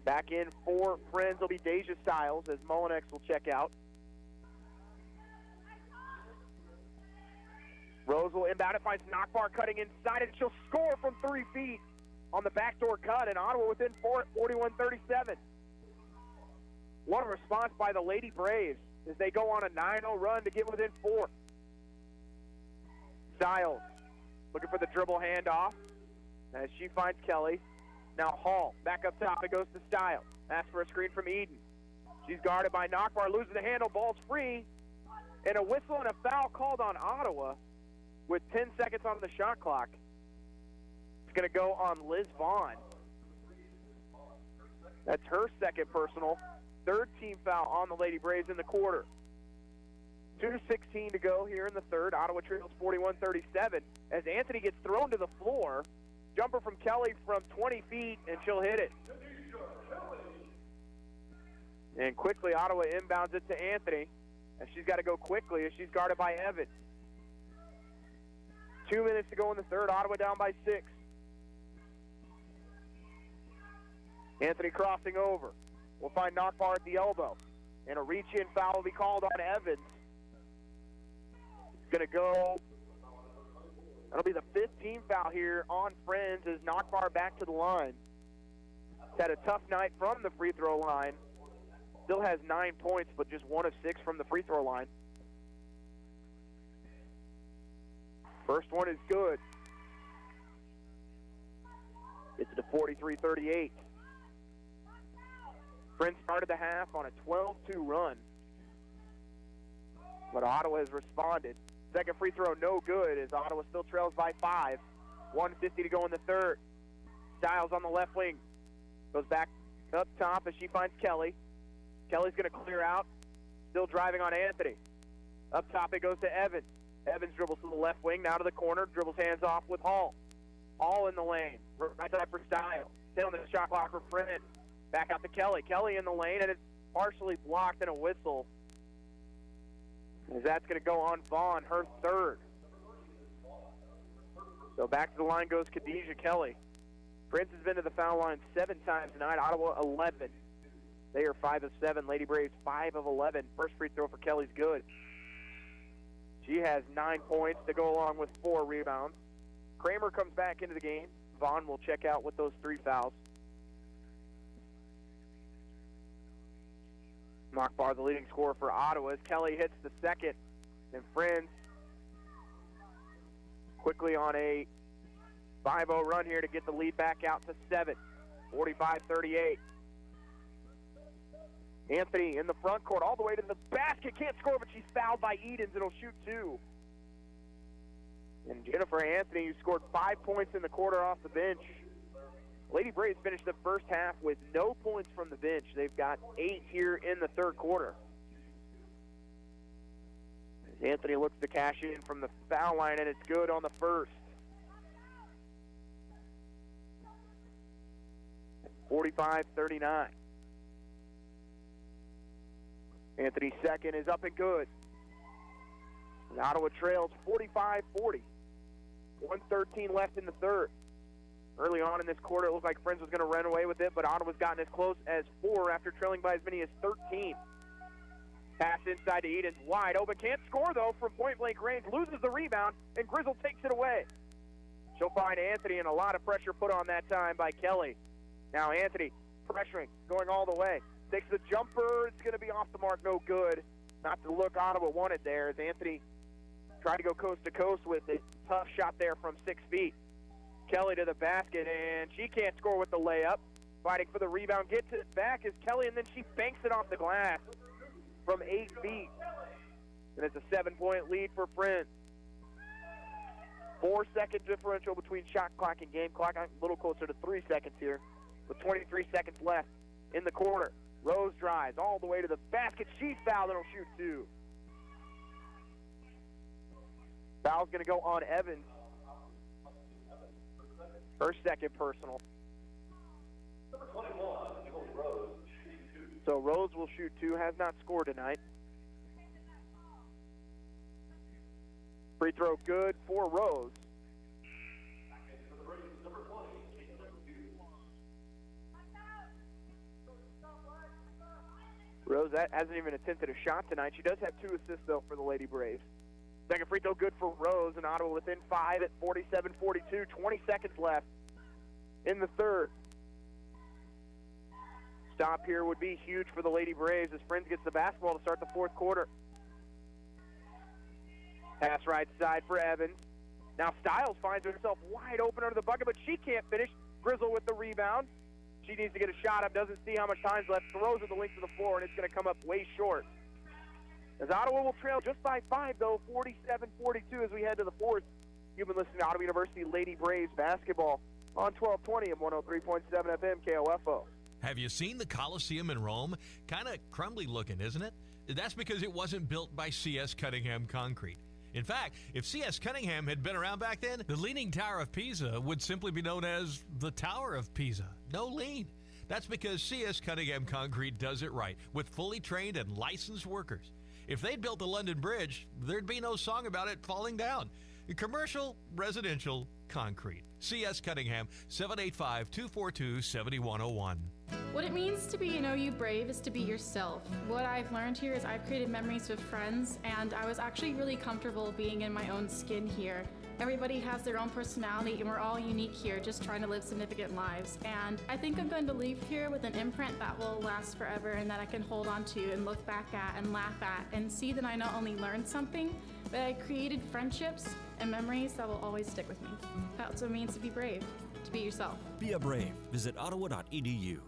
Back in for Friends will be Deja Stiles as Mullinex will check out. Rose will inbound it, finds Knockbar cutting inside it. She'll score from 3 feet on the backdoor cut, and Ottawa within 4 at 41-37. What a response by the Lady Braves as they go on a 9-0 run to get within 4. Stiles looking for the dribble handoff as she finds Kelly. Now Hall, back up top, it goes to Stiles. Asks for a screen from Eden. She's guarded by Knockbar, loses the handle, ball's free. And a whistle and a foul called on Ottawa with 10 seconds on the shot clock. It's going to go on Liz Vaughn. That's her second personal. Third team foul on the Lady Braves in the quarter. 2:16 to go here in the third. Ottawa trails 41-37 as Anthony gets thrown to the floor. Jumper from Kelly from 20 feet, and she'll hit it. And quickly, Ottawa inbounds it to Anthony, and she's got to go quickly as she's guarded by Evans. 2 minutes to go in the third. Ottawa down by 6. Anthony crossing over. We'll find Knockbar at the elbow. And a reach-in foul will be called on Evans. It's going to go. That'll be the 5th team foul here on Friends as Knockbar back to the line. He's had a tough night from the free throw line. Still has 9 points, but just 1 of 6 from the free throw line. First one is good. It's to 43-38. Friends started the half on a 12-2 run, but Ottawa has responded. Second free throw no good as Ottawa still trails by 5. 1:50 to go in the third. Stiles on the left wing. Goes back up top as she finds Kelly. Kelly's going to clear out. Still driving on Anthony. Up top it goes to Evans. Evans dribbles to the left wing, now to the corner, dribbles hands off with Hall. Hall in the lane. Right side for Stiles. 10 on the shot clock for Friends. Back out to Kelly. Kelly in the lane, and it's partially blocked in a whistle. As that's going to go on Vaughn, her third. So back to the line goes Khadijah Kelly. Prince has been to the foul line 7 times tonight. Ottawa 11. They are 5 of 7. Lady Braves 5 of 11. First free throw for Kelly's good. She has 9 points to go along with 4 rebounds. Kramer comes back into the game. Vaughn will check out with those 3 fouls. Knockbar, the leading scorer for Ottawa, as Kelly hits the second. And Friends quickly on a 5-0 run here to get the lead back out to 7. 45-38. Anthony in the front court all the way to the basket. Can't score, but she's fouled by Edens. It'll shoot 2. And Jennifer Anthony, who scored 5 points in the quarter off the bench. Lady Braves finished the first half with no points from the bench. They've got 8 here in the third quarter. As Anthony looks to cash in from the foul line, and it's good on the first. 45-39. Anthony's second is up and good. And Ottawa trails 45-40. 1:13 left in the third. Early on in this quarter, it looked like Friends was going to run away with it, but Ottawa's gotten as close as 4 after trailing by as many as 13. Pass inside to Edens, wide open. Can't score, though, from point-blank range. Loses the rebound, and Grizzle takes it away. She'll find Anthony, and a lot of pressure put on that time by Kelly. Now Anthony pressuring, going all the way. Takes the jumper. It's going to be off the mark, no good. Not the look Ottawa wanted there as Anthony tried to go coast to coast with it. Tough shot there from 6 feet. Kelly to the basket, and she can't score with the layup. Fighting for the rebound, gets it back is Kelly, and then she banks it off the glass from 8 feet. And it's a 7-point lead for Friends. 4-second differential between shot clock and game clock. A little closer to 3 seconds here with 23 seconds left in the quarter. Rose drives all the way to the basket. She's fouled and will shoot 2. Foul's going to go on Evans. Her second personal. So Rose will shoot 2, has not scored tonight. Free throw good for Rose. Rose hasn't even attempted a shot tonight. She does have 2 assists, though, for the Lady Braves. Second free throw good for Rose, and Ottawa within 5 at 47-42. 20 seconds left in the third. Stop here would be huge for the Lady Braves as Friends gets the basketball to start the fourth quarter. Pass right side for Evans. Now Stiles finds herself wide open under the bucket, but she can't finish. Grizzle with the rebound. She needs to get a shot up, doesn't see how much time's left, throws it the length of the floor, and it's going to come up way short. As Ottawa will trail just by 5, though, 47-42 as we head to the fourth. You've been listening to Ottawa University Lady Braves basketball on 1220 and 103.7 FM KOFO. Have you seen the Coliseum in Rome? Kind of crumbly looking, isn't it? That's because it wasn't built by C.S. Cunningham Concrete. In fact, if C.S. Cunningham had been around back then, the Leaning Tower of Pisa would simply be known as the Tower of Pisa. No lean. That's because C.S. Cunningham Concrete does it right with fully trained and licensed workers. If they'd built the London Bridge, there'd be no song about it falling down. Commercial, residential, concrete. C.S. Cunningham, 785-242-7101. What it means to be an OU Brave is to be yourself. What I've learned here is I've created memories with friends, and I was actually really comfortable being in my own skin here. Everybody has their own personality, and we're all unique here, just trying to live significant lives. And I think I'm going to leave here with an imprint that will last forever and that I can hold on to and look back at and laugh at and see that I not only learned something, but I created friendships and memories that will always stick with me. That's what it means to be brave, to be yourself. Be a brave. Visit ottawa.edu.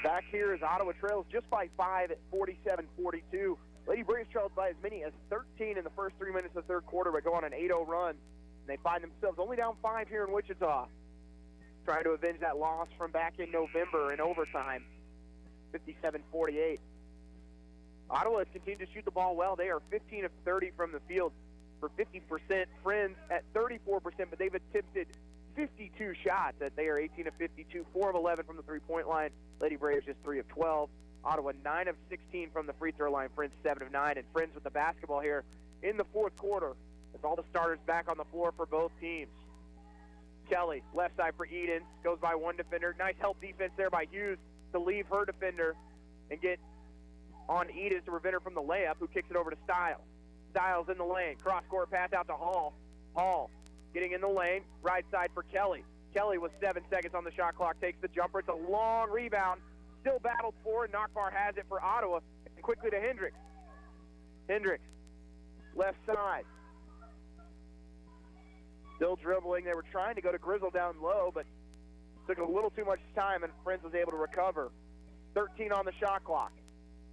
Back here as Ottawa trails just by 5 at 47-42. Lady Braves trailed by as many as 13 in the first 3 minutes of the third quarter, but go on an 8-0 run. And they find themselves only down 5 here in Wichita. Trying to avenge that loss from back in November in overtime, 57-48. Ottawa has continued to shoot the ball well. They are 15 of 30 from the field for 50%. Friends at 34%, but they've attempted 52 shots. That they are 18 of 52, 4 of 11 from the three-point line. Lady Braves just 3 of 12. Ottawa 9 of 16 from the free throw line. Friends 7 of 9, and Friends with the basketball here in the fourth quarter. As all the starters back on the floor for both teams. Kelly, left side for Eden, goes by one defender. Nice help defense there by Hughes to leave her defender and get on Eden to prevent her from the layup, who kicks it over to Stiles. Stiles in the lane. Cross-court pass out to Hall. Hall getting in the lane. Right side for Kelly. Kelly with 7 seconds on the shot clock takes the jumper. It's a long rebound. Still battled for, and Nockbar has it for Ottawa. And quickly to Hendricks. Hendricks, left side. Still dribbling. They were trying to go to Grizzle down low, but took a little too much time, and Friends was able to recover. 13 on the shot clock.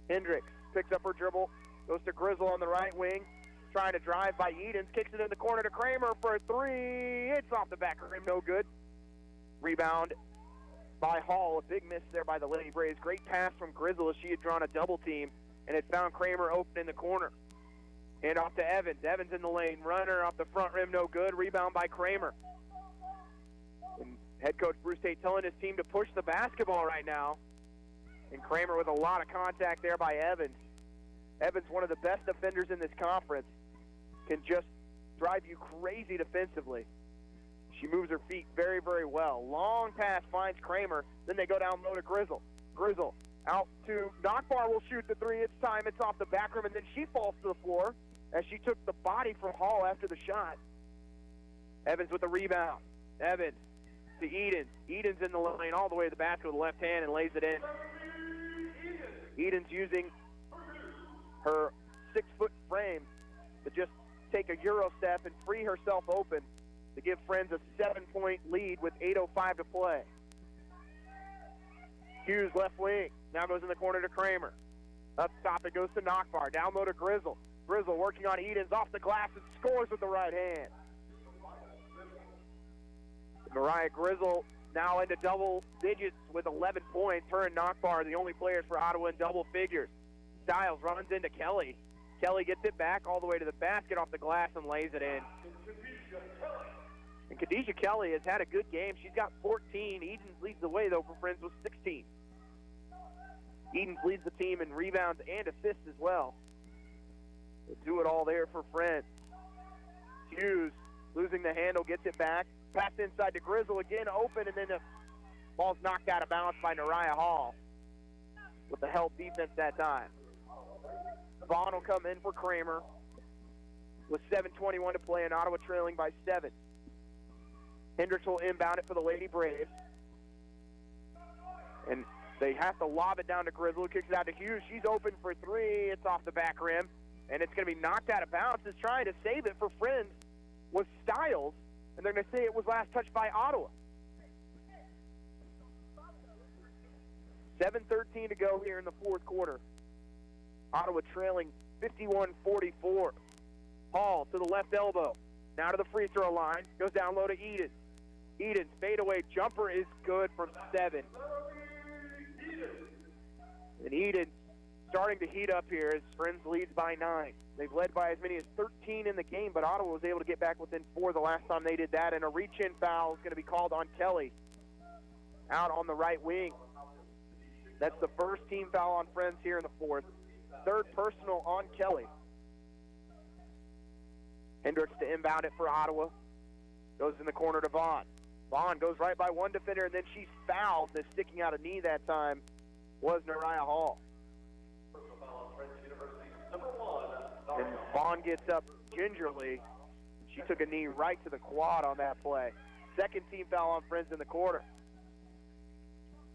Hendricks picks up her dribble, goes to Grizzle on the right wing, trying to drive by Edens, kicks it in the corner to Kramer for a 3. It's off the back of him, no good. Rebound by Hall, a big miss there by the Lady Braves. Great pass from Grizzle as she had drawn a double team and had found Kramer open in the corner. And off to Evans. Evans in the lane, runner off the front rim, no good. Rebound by Kramer. And Head coach Bruce Tate telling his team to push the basketball right now. And Kramer with a lot of contact there by Evans. Evans, one of the best defenders in this conference, can just drive you crazy defensively. She moves her feet very, very well. Long pass finds Kramer. Then they go down low to Grizzle. Grizzle out to Knockbar will shoot the three. It's time. It's off the back rim, and then she falls to the floor as she took the body from Hall after the shot. Evans with the rebound. Evans to Edens. Edens in the lane all the way to the basket with the left hand and lays it in. Edens using her 6-foot frame to just take a Euro step and free herself open to give Friends a 7-point lead with 8:05 to play. Hughes left wing. Now goes in the corner to Kramer. Up top it goes to Knockbar. Down low to Grizzle. Grizzle working on Edens off the glass and scores with the right hand. Mariah Grizzle now into double digits with 11 points. Her and Knockbar are the only players for Ottawa in double figures. Stiles runs into Kelly. Kelly gets it back all the way to the basket off the glass and lays it in. And Khadijah Kelly has had a good game. She's got 14. Edens leads the way, though, for Friends with 16. Edens leads the team in rebounds and assists as well. They'll do it all there for Friends. Hughes losing the handle, gets it back. Pass inside to Grizzle again, open, and then the ball's knocked out of bounds by Nariah Hall with the help defense that time. Vaughn will come in for Kramer with 7:21 to play, and Ottawa trailing by 7. Hendricks will inbound it for the Lady Braves. And they have to lob it down to Grizzle. Kicks it out to Hughes. She's open for three. It's off the back rim, and it's going to be knocked out of bounds. Is trying to save it for Friends was Stiles, and they're going to say it was last touched by Ottawa. 7:13 to go here in the fourth quarter. Ottawa trailing 51-44. Hall to the left elbow. Now to the free throw line. Goes down low to Edens. Edens fadeaway jumper is good from 7. And Edens starting to heat up here as Friends leads by 9. They've led by as many as 13 in the game, but Ottawa was able to get back within 4 the last time they did that. And a reach-in foul is going to be called on Kelly out on the right wing. That's the first team foul on Friends here in the fourth. Third personal on Kelly. Hendricks to inbound it for Ottawa. Goes in the corner to Vaughn. Vaughn goes right by one defender, and then she's fouled. The sticking out a knee that time was Nariah Hall. And Vaughn gets up gingerly. She took a knee right to the quad on that play. Second team foul on Friends in the quarter.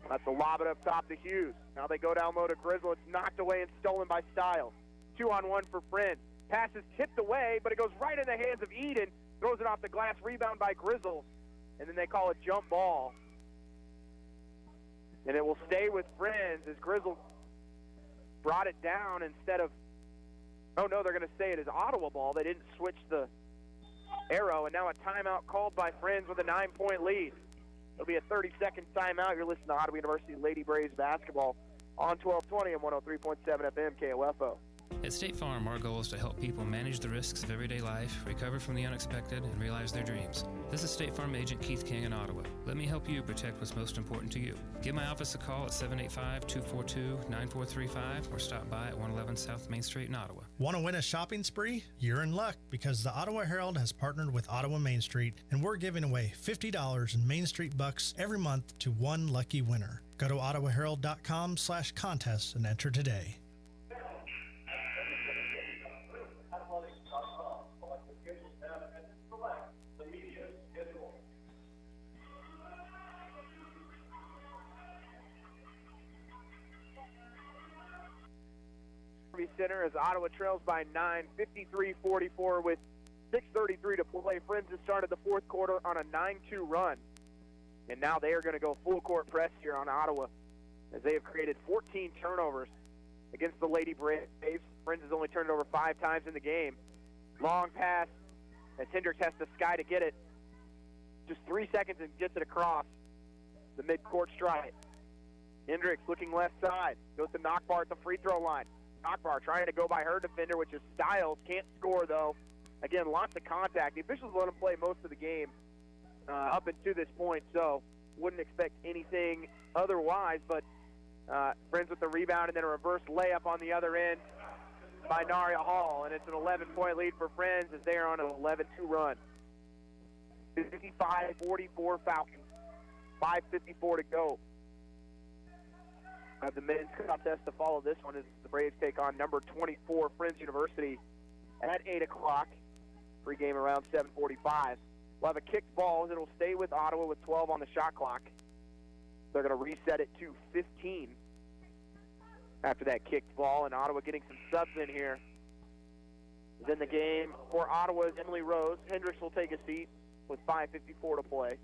That's a lob it up top to Hughes. Now they go down low to Grizzle. It's knocked away and stolen by Stiles. 2-on-1 for Friends. Pass is tipped away, but it goes right in the hands of Eden. Throws it off the glass, rebound by Grizzle. And then they call it jump ball. And it will stay with Friends as Grizzle brought it down instead of, oh no, they're going to say it is Ottawa ball. They didn't switch the arrow, and now a timeout called by Friends with a 9-point lead. It'll be a 30-second timeout. You're listening to Ottawa University Lady Braves basketball on 1220 and 103.7 FM KOFO. At State Farm, our goal is to help people manage the risks of everyday life, recover from the unexpected, and realize their dreams. This is State Farm Agent Keith King in Ottawa. Let me help you protect what's most important to you. Give my office a call at 785-242-9435 or stop by at 111 South Main Street in Ottawa. Want to win a shopping spree? You're in luck because the Ottawa Herald has partnered with Ottawa Main Street, and we're giving away $50 in Main Street bucks every month to one lucky winner. Go to ottawaherald.com/contest and enter today. Center as Ottawa trails by 9, 53-44 with 6:33 to play. Friends has started the fourth quarter on a 9-2 run, and now they are going to go full court press here on Ottawa as they have created 14 turnovers against the Lady Braves. Friends has only turned it over 5 times in the game. Long pass as Hendricks has to sky to get it. Just 3 seconds and gets it across the mid-court stripe. Hendricks looking left side. Goes to Knockbar at the free throw line. Knockbar trying to go by her defender, which is Stiles. Can't score, though. Again, lots of contact. The officials let him play most of the game up until this point. So wouldn't expect anything otherwise, but Friends with the rebound and then a reverse layup on the other end by Naria Hall, and it's an 11-point lead for Friends as they are on an 11-2 run. 55-44 Falcons. 5:54 to go. The men's cup test to follow this one as the Braves take on number 24 Friends University at 8 o'clock. Pre-game around 7:45. We'll have a kicked ball. It'll stay with Ottawa with 12 on the shot clock. They're going to reset it to 15 after that kicked ball, and Ottawa getting some subs in here. Then the game for Ottawa is Emily Rose. Hendricks will take a seat with 5:54 to play.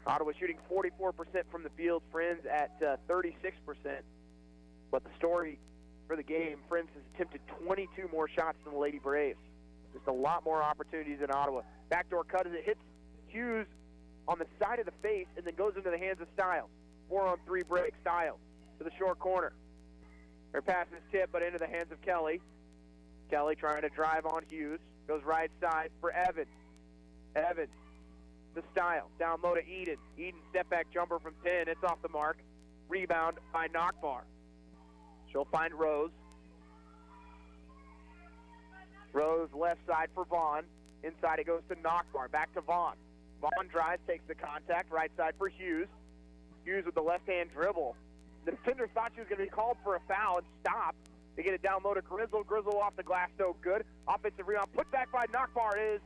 Ottawa shooting 44% from the field, Friends at 36%. But the story for the game, Friends has attempted 22 more shots than the Lady Braves. Just a lot more opportunities in Ottawa. Backdoor cut as it hits Hughes on the side of the face and then goes into the hands of Stiles. 4-on-3 break, Stiles to the short corner. Her pass is tipped, but into the hands of Kelly. Kelly trying to drive on Hughes. Goes right side for Evans. Evans to Stiles. Down low to Eden. Eden step back jumper from 10. It's off the mark. Rebound by Nockbar. She'll find Rose. Rose left side for Vaughn. Inside it goes to Nockbar. Back to Vaughn. Vaughn drives, takes the contact. Right side for Hughes. Hughes with the left-hand dribble. The defender thought she was going to be called for a foul and stopped. They get it down low to Grizzle. Grizzle off the glass, no good. Offensive rebound put back by Nockbar is.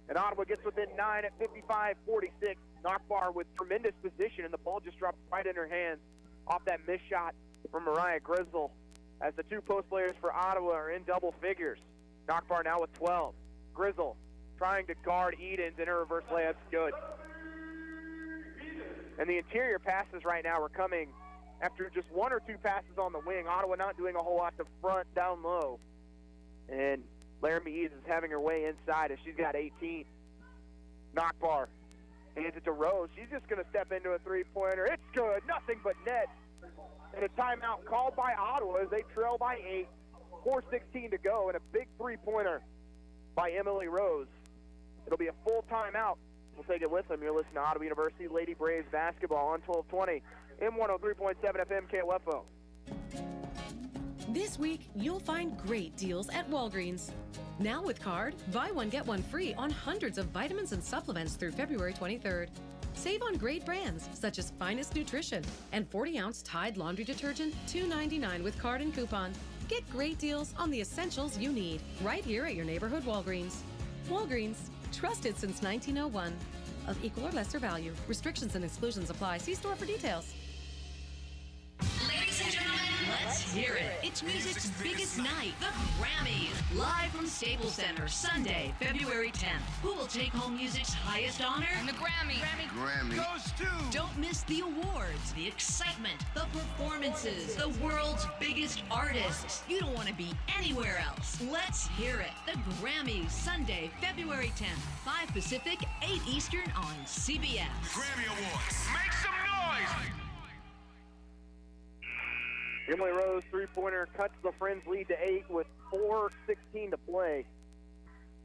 And Ottawa gets within 9 at 55-46. Nockbar with tremendous position, and the ball just dropped right in her hands off that missed shot from Mariah Grizzle as the two post players for Ottawa are in double figures. Nockbar now with 12. Grizzle trying to guard Edens, and her reverse layup's good. And the interior passes right now are coming after just one or two passes on the wing. Ottawa not doing a whole lot to front down low. And Laramie Eads is having her way inside as she's got 18. Nockbar hands it to Rose. She's just going to step into a three-pointer. It's good. Nothing but net. And a timeout called by Ottawa as they trail by 8. 4:16 to go, and a big three-pointer by Emily Rose. It'll be a full timeout. We'll take it with them. You're listening to Ottawa University Lady Braves basketball on 1220 M103.7 FM KOFO. This week, you'll find great deals at Walgreens. Now with card, buy one, get one free on hundreds of vitamins and supplements through February 23rd. Save on great brands such as Finest Nutrition and 40-ounce Tide laundry detergent, $2.99 with card and coupon. Get great deals on the essentials you need right here at your neighborhood Walgreens. Walgreens, trusted since 1901. Of equal or lesser value. Restrictions and exclusions apply. See store for details. Ladies and gentlemen, let's hear it. It's music's biggest night, the Grammys. Live from Staples Center, Sunday, February 10th. Who will take home music's highest honor? And the Grammy goes to. Don't miss the awards, the excitement, the performances, the world's biggest artists. You don't want to be anywhere else. Let's hear it. The Grammys, Sunday, February 10th, 5 Pacific, 8 Eastern on CBS. Grammy Awards. Make some noise! Emily Rose three-pointer cuts the Friends lead to 8 with 4:16 to play.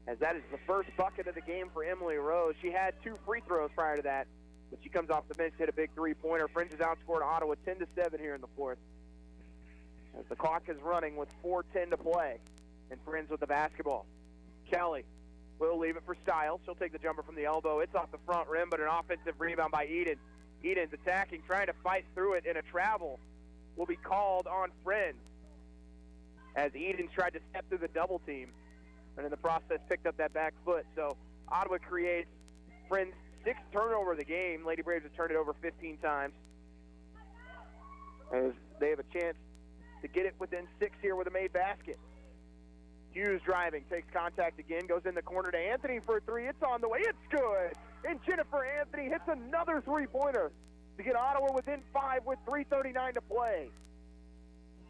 As that is the first bucket of the game for Emily Rose. She had 2 free throws prior to that, but she comes off the bench to hit a big three-pointer. Friends has outscored Ottawa 10-7 here in the fourth. As the clock is running with 4:10 to play, and Friends with the basketball. Kelly will leave it for Stiles. She'll take the jumper from the elbow. It's off the front rim, but an offensive rebound by Eden. Eden's attacking, trying to fight through it, in a travel will be called on Friends as Eden tried to step through the double team and in the process picked up that back foot. So Ottawa creates Friends' 6th turnover of the game. Lady Braves have turned it over 15 times as they have a chance to get it within 6 here with a made basket. Hughes driving, takes contact again, goes in the corner to Anthony for a 3. It's on the way. It's good. And Jennifer Anthony hits another three-pointer to get Ottawa within 5 with 3:39 to play.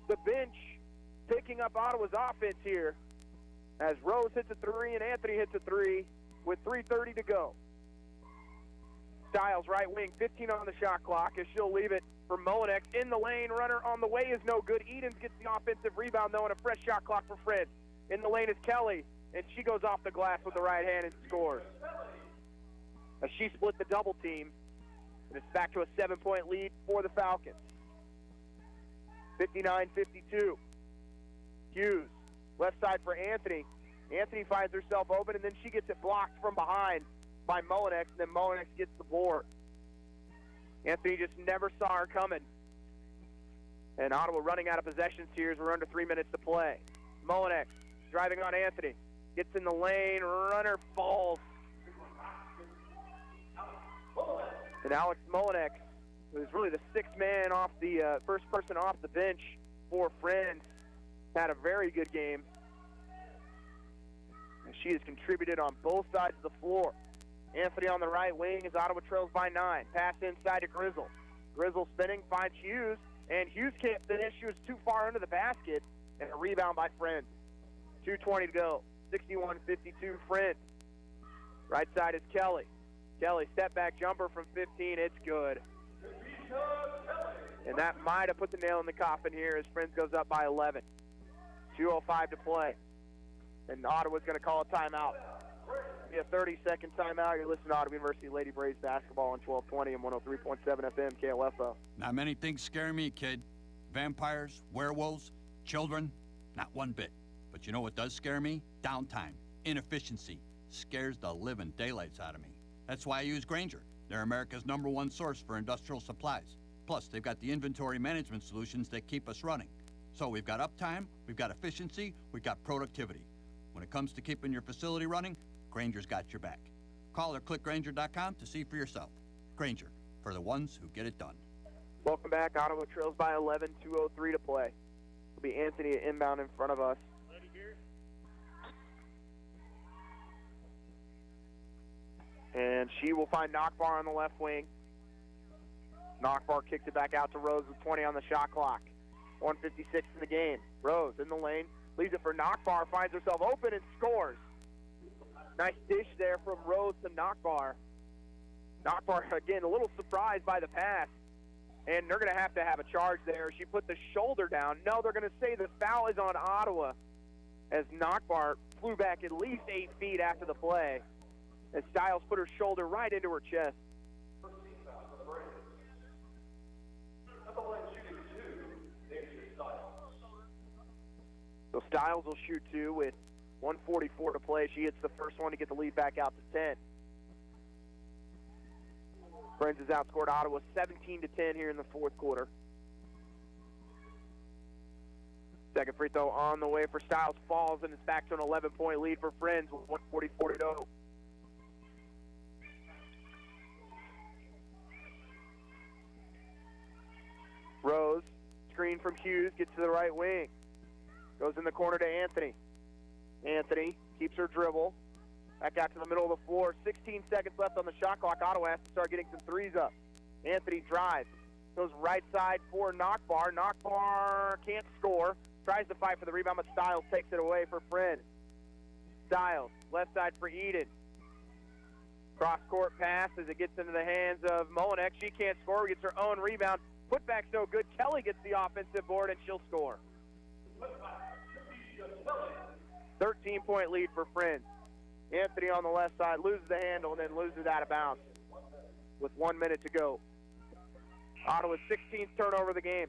The bench taking up Ottawa's offense here as Rose hits a 3 and Anthony hits a 3 with 3:30 to go. Stiles right wing, 15 on the shot clock as she'll leave it for Molinex in the lane. Runner on the way is no good. Edens gets the offensive rebound though, and a fresh shot clock for Friends. In the lane is Kelly, and she goes off the glass with the right hand and scores. as she split the double team, and it's back to a 7-point lead for the Falcons. 59-52. Hughes, left side for Anthony. Anthony finds herself open, and then she gets it blocked from behind by Mullinex, and then Mullinex gets the board. Anthony just never saw her coming. And Ottawa running out of possessions here as we're under 3 minutes to play. Mullinex driving on Anthony. Gets in the lane, runner falls. And Alex Mullinex, who's really the sixth man off the first person off the bench for Friends, had a very good game. And she has contributed on both sides of the floor. Anthony on the right wing as Ottawa trails by 9. Pass inside to Grizzle. Grizzle spinning, finds Hughes, and Hughes can't finish. She was too far under the basket, and a rebound by Friends. 2:20 to go. 61-52 Friends. Right side is Kelly. Kelly, step back jumper from 15. It's good. And that might have put the nail in the coffin here as Friends goes up by 11. 2:05 to play. And Ottawa's going to call a timeout. Be a 30-second timeout. You're listening to Ottawa University Lady Braves basketball on 1220 and 103.7 FM KLFO. Not many things scare me, kid. Vampires, werewolves, children, not one bit. But you know what does scare me? Downtime, inefficiency, scares the living daylights out of me. That's why I use Grainger. They're America's #1 source for industrial supplies. Plus, they've got the inventory management solutions that keep us running. So we've got uptime, we've got efficiency, we've got productivity. When it comes to keeping your facility running, Grainger's got your back. Call or click Grainger.com to see for yourself. Grainger, for the ones who get it done. Welcome back. Ottawa trails by 11, 2:03 to play. It'll be Anthony at inbound in front of us. And she will find Nockbar on the left wing. Nockbar kicks it back out to Rose with 20 on the shot clock. 1:56 in the game. Rose in the lane. Leaves it for Nockbar. Finds herself open and scores. Nice dish there from Rose to Nockbar. Nockbar, again, a little surprised by the pass. And they're going to have a charge there. She put the shoulder down. No, they're going to say the foul is on Ottawa as Nockbar flew back at least 8 feet after the play as Stiles put her shoulder right into her chest. So Stiles will shoot 2 with 1:44 to play. She hits the first one to get the lead back out to 10. Friends has outscored Ottawa 17-10 here in the fourth quarter. Second free throw on the way for Stiles, falls, and it's back to an 11-point lead for Friends with 1:44 to go. Rose, screen from Hughes, gets to the right wing. Goes in the corner to Anthony. Anthony keeps her dribble. Back out to the middle of the floor. 16 seconds left on the shot clock. Ottawa has to start getting some threes up. Anthony drives. Goes right side for Nockbar. Nockbar can't score. Tries to fight for the rebound, but Stiles takes it away for Friends. Stiles, left side for Eden. Cross-court pass as it gets into the hands of Mullinex. She can't score. Gets her own rebound. Putback's no good. Kelly gets the offensive board, and she'll score. 13-point lead for Friends. Anthony on the left side loses the handle and then loses out of bounds with 1 minute to go. Ottawa's 16th turnover of the game.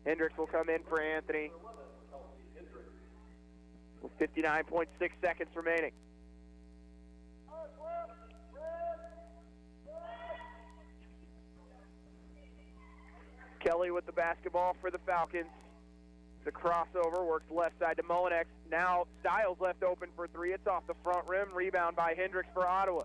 Hendricks will come in for Anthony with 59.6 seconds remaining. Kelly with the basketball for the Falcons. The crossover works left side to Mullinex. Now Stiles left open for 3. It's off the front rim. Rebound by Hendricks for Ottawa.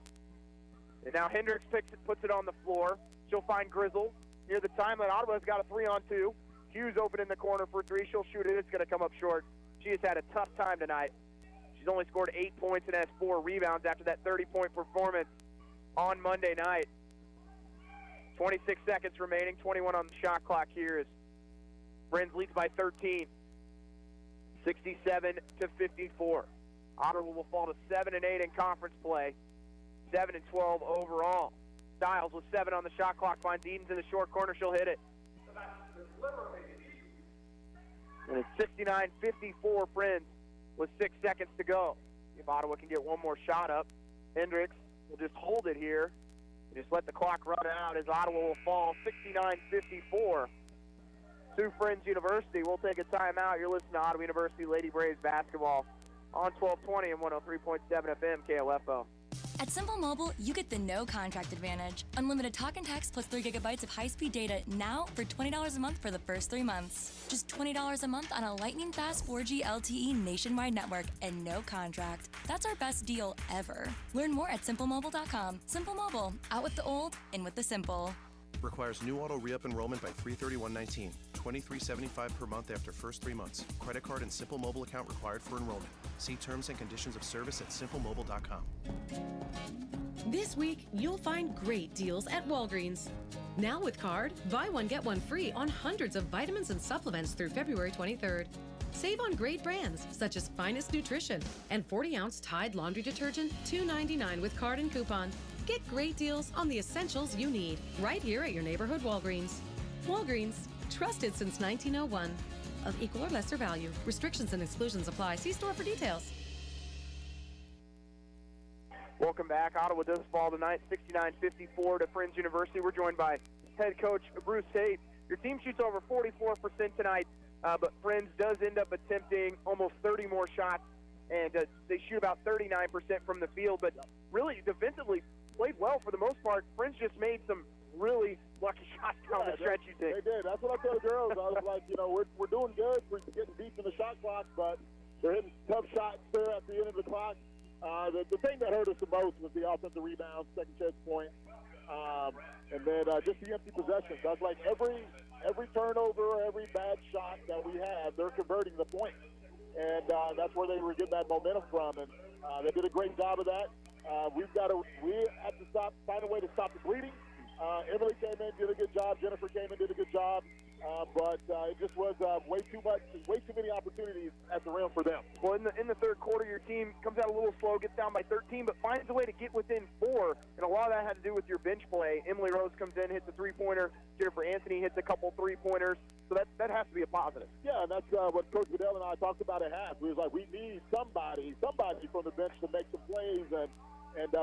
And now Hendricks puts it on the floor. She'll find Grizzle near the timeline. Ottawa's got a 3-on-2. Hughes open in the corner for 3. She'll shoot it. It's going to come up short. She has had a tough time tonight. She's only scored 8 points and has 4 rebounds after that 30-point performance on Monday night. 26 seconds remaining. 21 on the shot clock here as Friends leads by 13, 67-54. Ottawa will fall to 7-8 in conference play, 7-12 overall. Stiles with 7 on the shot clock finds Edens in the short corner. She'll hit it. And it's 69-54 Friends with 6 seconds to go. If Ottawa can get one more shot up, Hendricks We'll just hold it here. Just let the clock run out as Ottawa will fall 69-54 to Friends University. We'll take a timeout. You're listening to Ottawa University Lady Braves basketball on 1220 and 103.7 FM KOFO. At Simple Mobile, you get the no contract advantage. Unlimited talk and text plus 3 gigabytes of high-speed data now for $20 a month for the first 3 months. Just $20 a month on a lightning-fast 4G LTE nationwide network and no contract. That's our best deal ever. Learn more at simplemobile.com. Simple Mobile, out with the old, in with the simple. Requires new auto re-up enrollment by 3/31/19. $23.75 per month after first 3 months. Credit card and Simple Mobile account required for enrollment. See terms and conditions of service at simplemobile.com. This week, you'll find great deals at Walgreens. Now with card, buy one, get one free on hundreds of vitamins and supplements through February 23rd. Save on great brands such as Finest Nutrition and 40-ounce Tide laundry detergent, $2.99 with card and coupon. Get great deals on the essentials you need right here at your neighborhood Walgreens. Walgreens, trusted since 1901. Of equal or lesser value. Restrictions and exclusions apply. See store for details. Welcome back. Ottawa does fall tonight, 69-54 to Friends University. We're joined by head coach Bruce Tate. Your team shoots over 44% tonight, but Friends does end up attempting almost 30 more shots, and they shoot about 39% from the field. But really, defensively, played well for the most part. Friends just made some really lucky shots down the stretch, you think. They did. That's what I told the girls. I was like, we're doing good. We're getting deep in the shot clock, but they're hitting tough shots there at the end of the clock. The thing that hurt us the most was the offensive rebound, second chance point, and then just the empty possessions. I was like, every turnover, every bad shot that we have, they're converting the point, and that's where they were getting that momentum from, and they did a great job of that. We have to find a way to stop the bleeding. Emily came in, did a good job. Jennifer came in, did a good job. But it just was way too many opportunities at the rim for them. Well, in the third quarter, your team comes out a little slow, gets down by 13, but finds a way to get within 4. And a lot of that had to do with your bench play. Emily Rose comes in, hits a three-pointer. Jennifer Anthony hits a couple three-pointers. So that has to be a positive. Yeah, and that's what Coach Goodell and I talked about at half. We was like, we need somebody from the bench to make some plays, and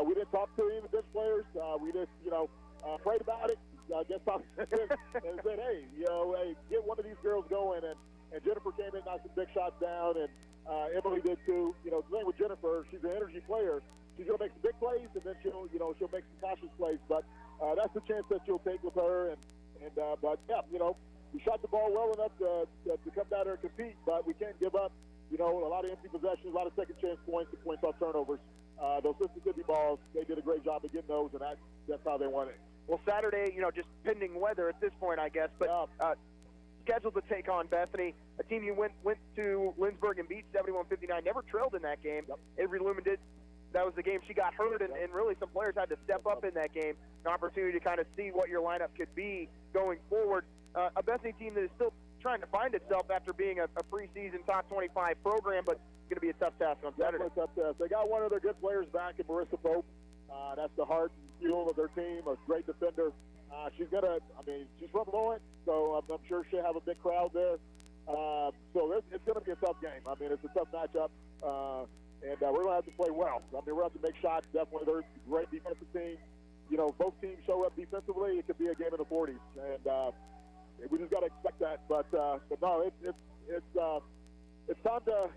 we didn't talk to any of the bench players. We just, prayed about it. I guess and said, hey, get one of these girls going. And Jennifer came in, knocked some big shots down, and Emily did too. The thing with Jennifer, she's an energy player. She's going to make some big plays, and then she'll make some cautious plays. But that's the chance that you'll take with her. But yeah, we shot the ball well enough to come down there and compete, but we can't give up. A lot of empty possessions, a lot of second chance points, and points off turnovers. Those Mississippi balls, they did a great job of getting those, and that's how they won it. Well, Saturday, just pending weather at this point, I guess, but scheduled to take on Bethany, a team you went to Lindsborg and beat 71-59, never trailed in that game. Yep. Avery Lumen did. That was the game she got hurt, and really some players had to step up in that game. An opportunity to kind of see what your lineup could be going forward. A Bethany team that is still trying to find itself after being a preseason top 25 program, but it's going to be a tough task on Saturday. Definitely a tough task. They got one of their good players back in Marissa Pope. That's the heart and fuel of their team, a great defender. She's from Lawrence, so I'm sure she'll have a big crowd there. So it's going to be a tough game. It's a tough matchup, and we're going to have to play well. We're going to have to make shots. Definitely, they're a great defensive team. Both teams show up defensively. It could be a game in the 40s, and we just got to expect that. But no, it's time to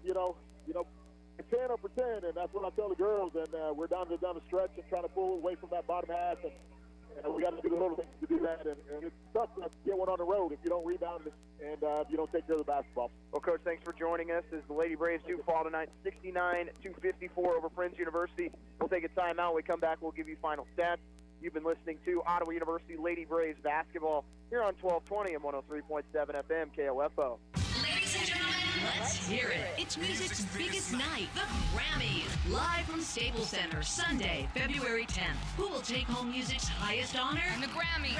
pretend or pretend, and that's what I tell the girls. And we're down the stretch and trying to pull away from that bottom half, and we got to do the little things to do that. And it's tough to get one on the road if you don't rebound and if you don't take care of the basketball. Well, Coach, thanks for joining us as the Lady Braves do fall tonight, 69-54 over Friends University. We'll take a timeout. When we come back, we'll give you final stats. You've been listening to Ottawa University Lady Braves basketball here on 1220 and 103.7 FM KOFO. Ladies and gentlemen, let's hear it. It's music's biggest night, the Grammys. Live from Staples Center, Sunday, February 10th. Who will take home music's highest honor? And the Grammy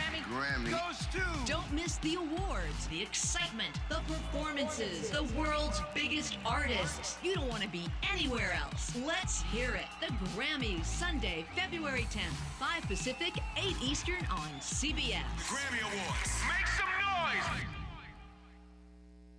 goes to. Don't miss the awards, the excitement, the performances, the world's biggest artists. You don't want to be anywhere else. Let's hear it. The Grammys, Sunday, February 10th, 5 Pacific, 8 Eastern on CBS. The Grammy Awards. Make some noise!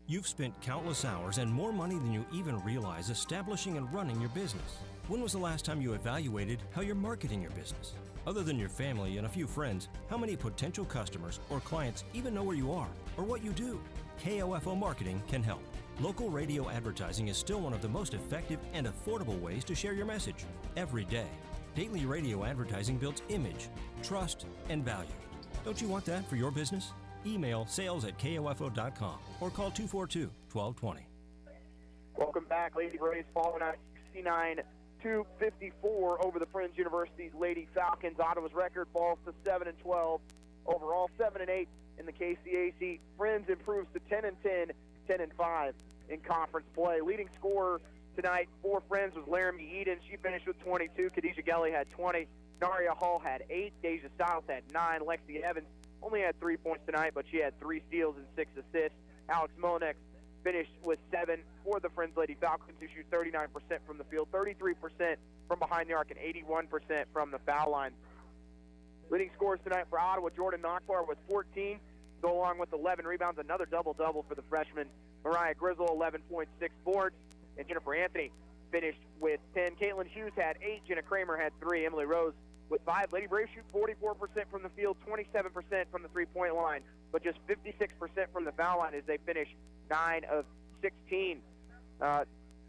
You've spent countless hours and more money than you even realize establishing and running your business. When was the last time you evaluated how you're marketing your business? Other than your family and a few friends, how many potential customers or clients even know where you are or what you do? KOFO Marketing can help. Local radio advertising is still one of the most effective and affordable ways to share your message every day. Daily radio advertising builds image, trust, and value. Don't you want that for your business? Email sales@kofo.com or call 242-1220. Welcome back. Lady Braves falling out 69-54 over the Friends University's Lady Falcons. Ottawa's record falls to 7-12. Overall 7-8 in the KCAC. Friends improves to 10-10, 10-5 in conference play. Leading scorer tonight for Friends was Laramie Eden. She finished with 22. Khadijah Gelly had 20. Naria Hall had 8. Deja Stiles had 9. Lexi Evans only had 3 points tonight, but she had 3 steals and 6 assists. Alex Monex finished with 7 for the Friends Lady Falcons, who shoot 39% from the field, 33% from behind the arc, and 81% from the foul line. Leading scorers tonight for Ottawa, Jordan Nockbar with 14, go along with 11 rebounds, another double-double for the freshman. Mariah Grizzle, 11.6 boards, and Jennifer Anthony finished with 10. Caitlin Hughes had 8, Jenna Kramer had 3, Emily Rose with 5. Lady Braves shoot 44% from the field, 27% from the three-point line, but just 56% from the foul line as they finish 9 of 16.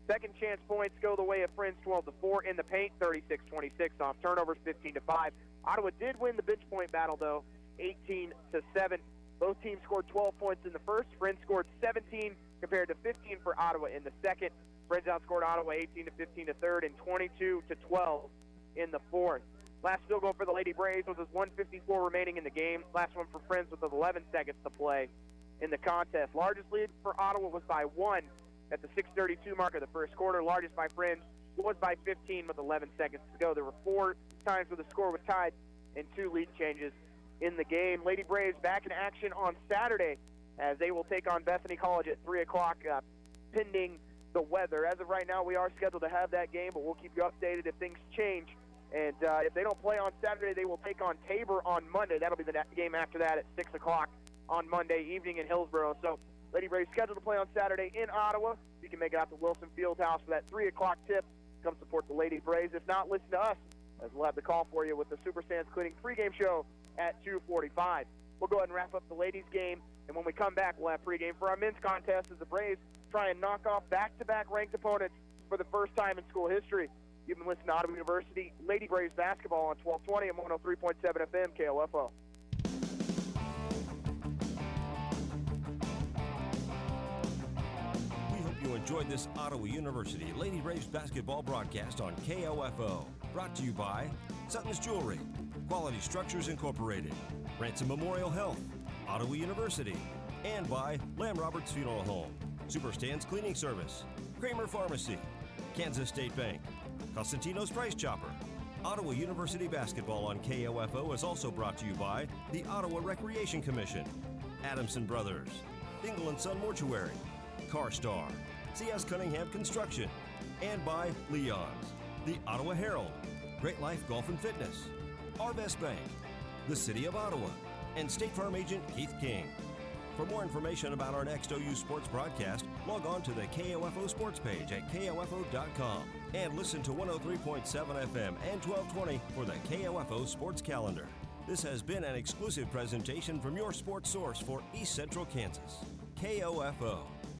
Second chance points go the way of Friends, 12-4 in the paint, 36-26 off turnovers, 15-5. Ottawa did win the bench point battle, though, 18-7. Both teams scored 12 points in the first. Friends scored 17 compared to 15 for Ottawa in the second. Friends outscored Ottawa 18-15 to third and 22-12 in the fourth. Last field goal for the Lady Braves was 1:54 remaining in the game. Last one for Friends with 11 seconds to play in the contest. Largest lead for Ottawa was by 1 at the 6:32 mark of the first quarter. Largest by Friends was by 15 with 11 seconds to go. There were 4 times where the score was tied and 2 lead changes in the game. Lady Braves back in action on Saturday as they will take on Bethany College at 3 o'clock, pending the weather. As of right now, we are scheduled to have that game, but we'll keep you updated if things change. And if they don't play on Saturday, they will take on Tabor on Monday. That'll be the game after that at 6 o'clock on Monday evening in Hillsborough. So Lady Braves scheduled to play on Saturday in Ottawa. You can make it out to Wilson Fieldhouse for that 3 o'clock tip. Come support the Lady Braves. If not, listen to us, as we'll have the call for you with the Super Sands Cleaning pregame show at 2:45. We'll go ahead and wrap up the ladies' game, and when we come back, we'll have pregame for our men's contest as the Braves try and knock off back-to-back ranked opponents for the first time in school history. You've been listening to Ottawa University Lady Braves basketball on 1220 and 103.7 FM KOFO. We hope you enjoyed this Ottawa University Lady Braves basketball broadcast on KOFO. Brought to you by Sutton's Jewelry, Quality Structures Incorporated, Ransom Memorial Health, Ottawa University, and by Lamb Roberts Funeral Home, Super Stands Cleaning Service, Kramer Pharmacy, Kansas State Bank, Costantino's Price Chopper. Ottawa University basketball on KOFO is also brought to you by the Ottawa Recreation Commission, Adamson Brothers, Dingle & Son Mortuary, CarStar, C.S. Cunningham Construction, and by Leon's, the Ottawa Herald, Great Life Golf and Fitness, Arvest Bank, the City of Ottawa, and State Farm Agent Keith King. For more information about our next OU sports broadcast, log on to the KOFO sports page at KOFO.com and listen to 103.7 FM and 1220 for the KOFO sports calendar. This has been an exclusive presentation from your sports source for East Central Kansas, KOFO.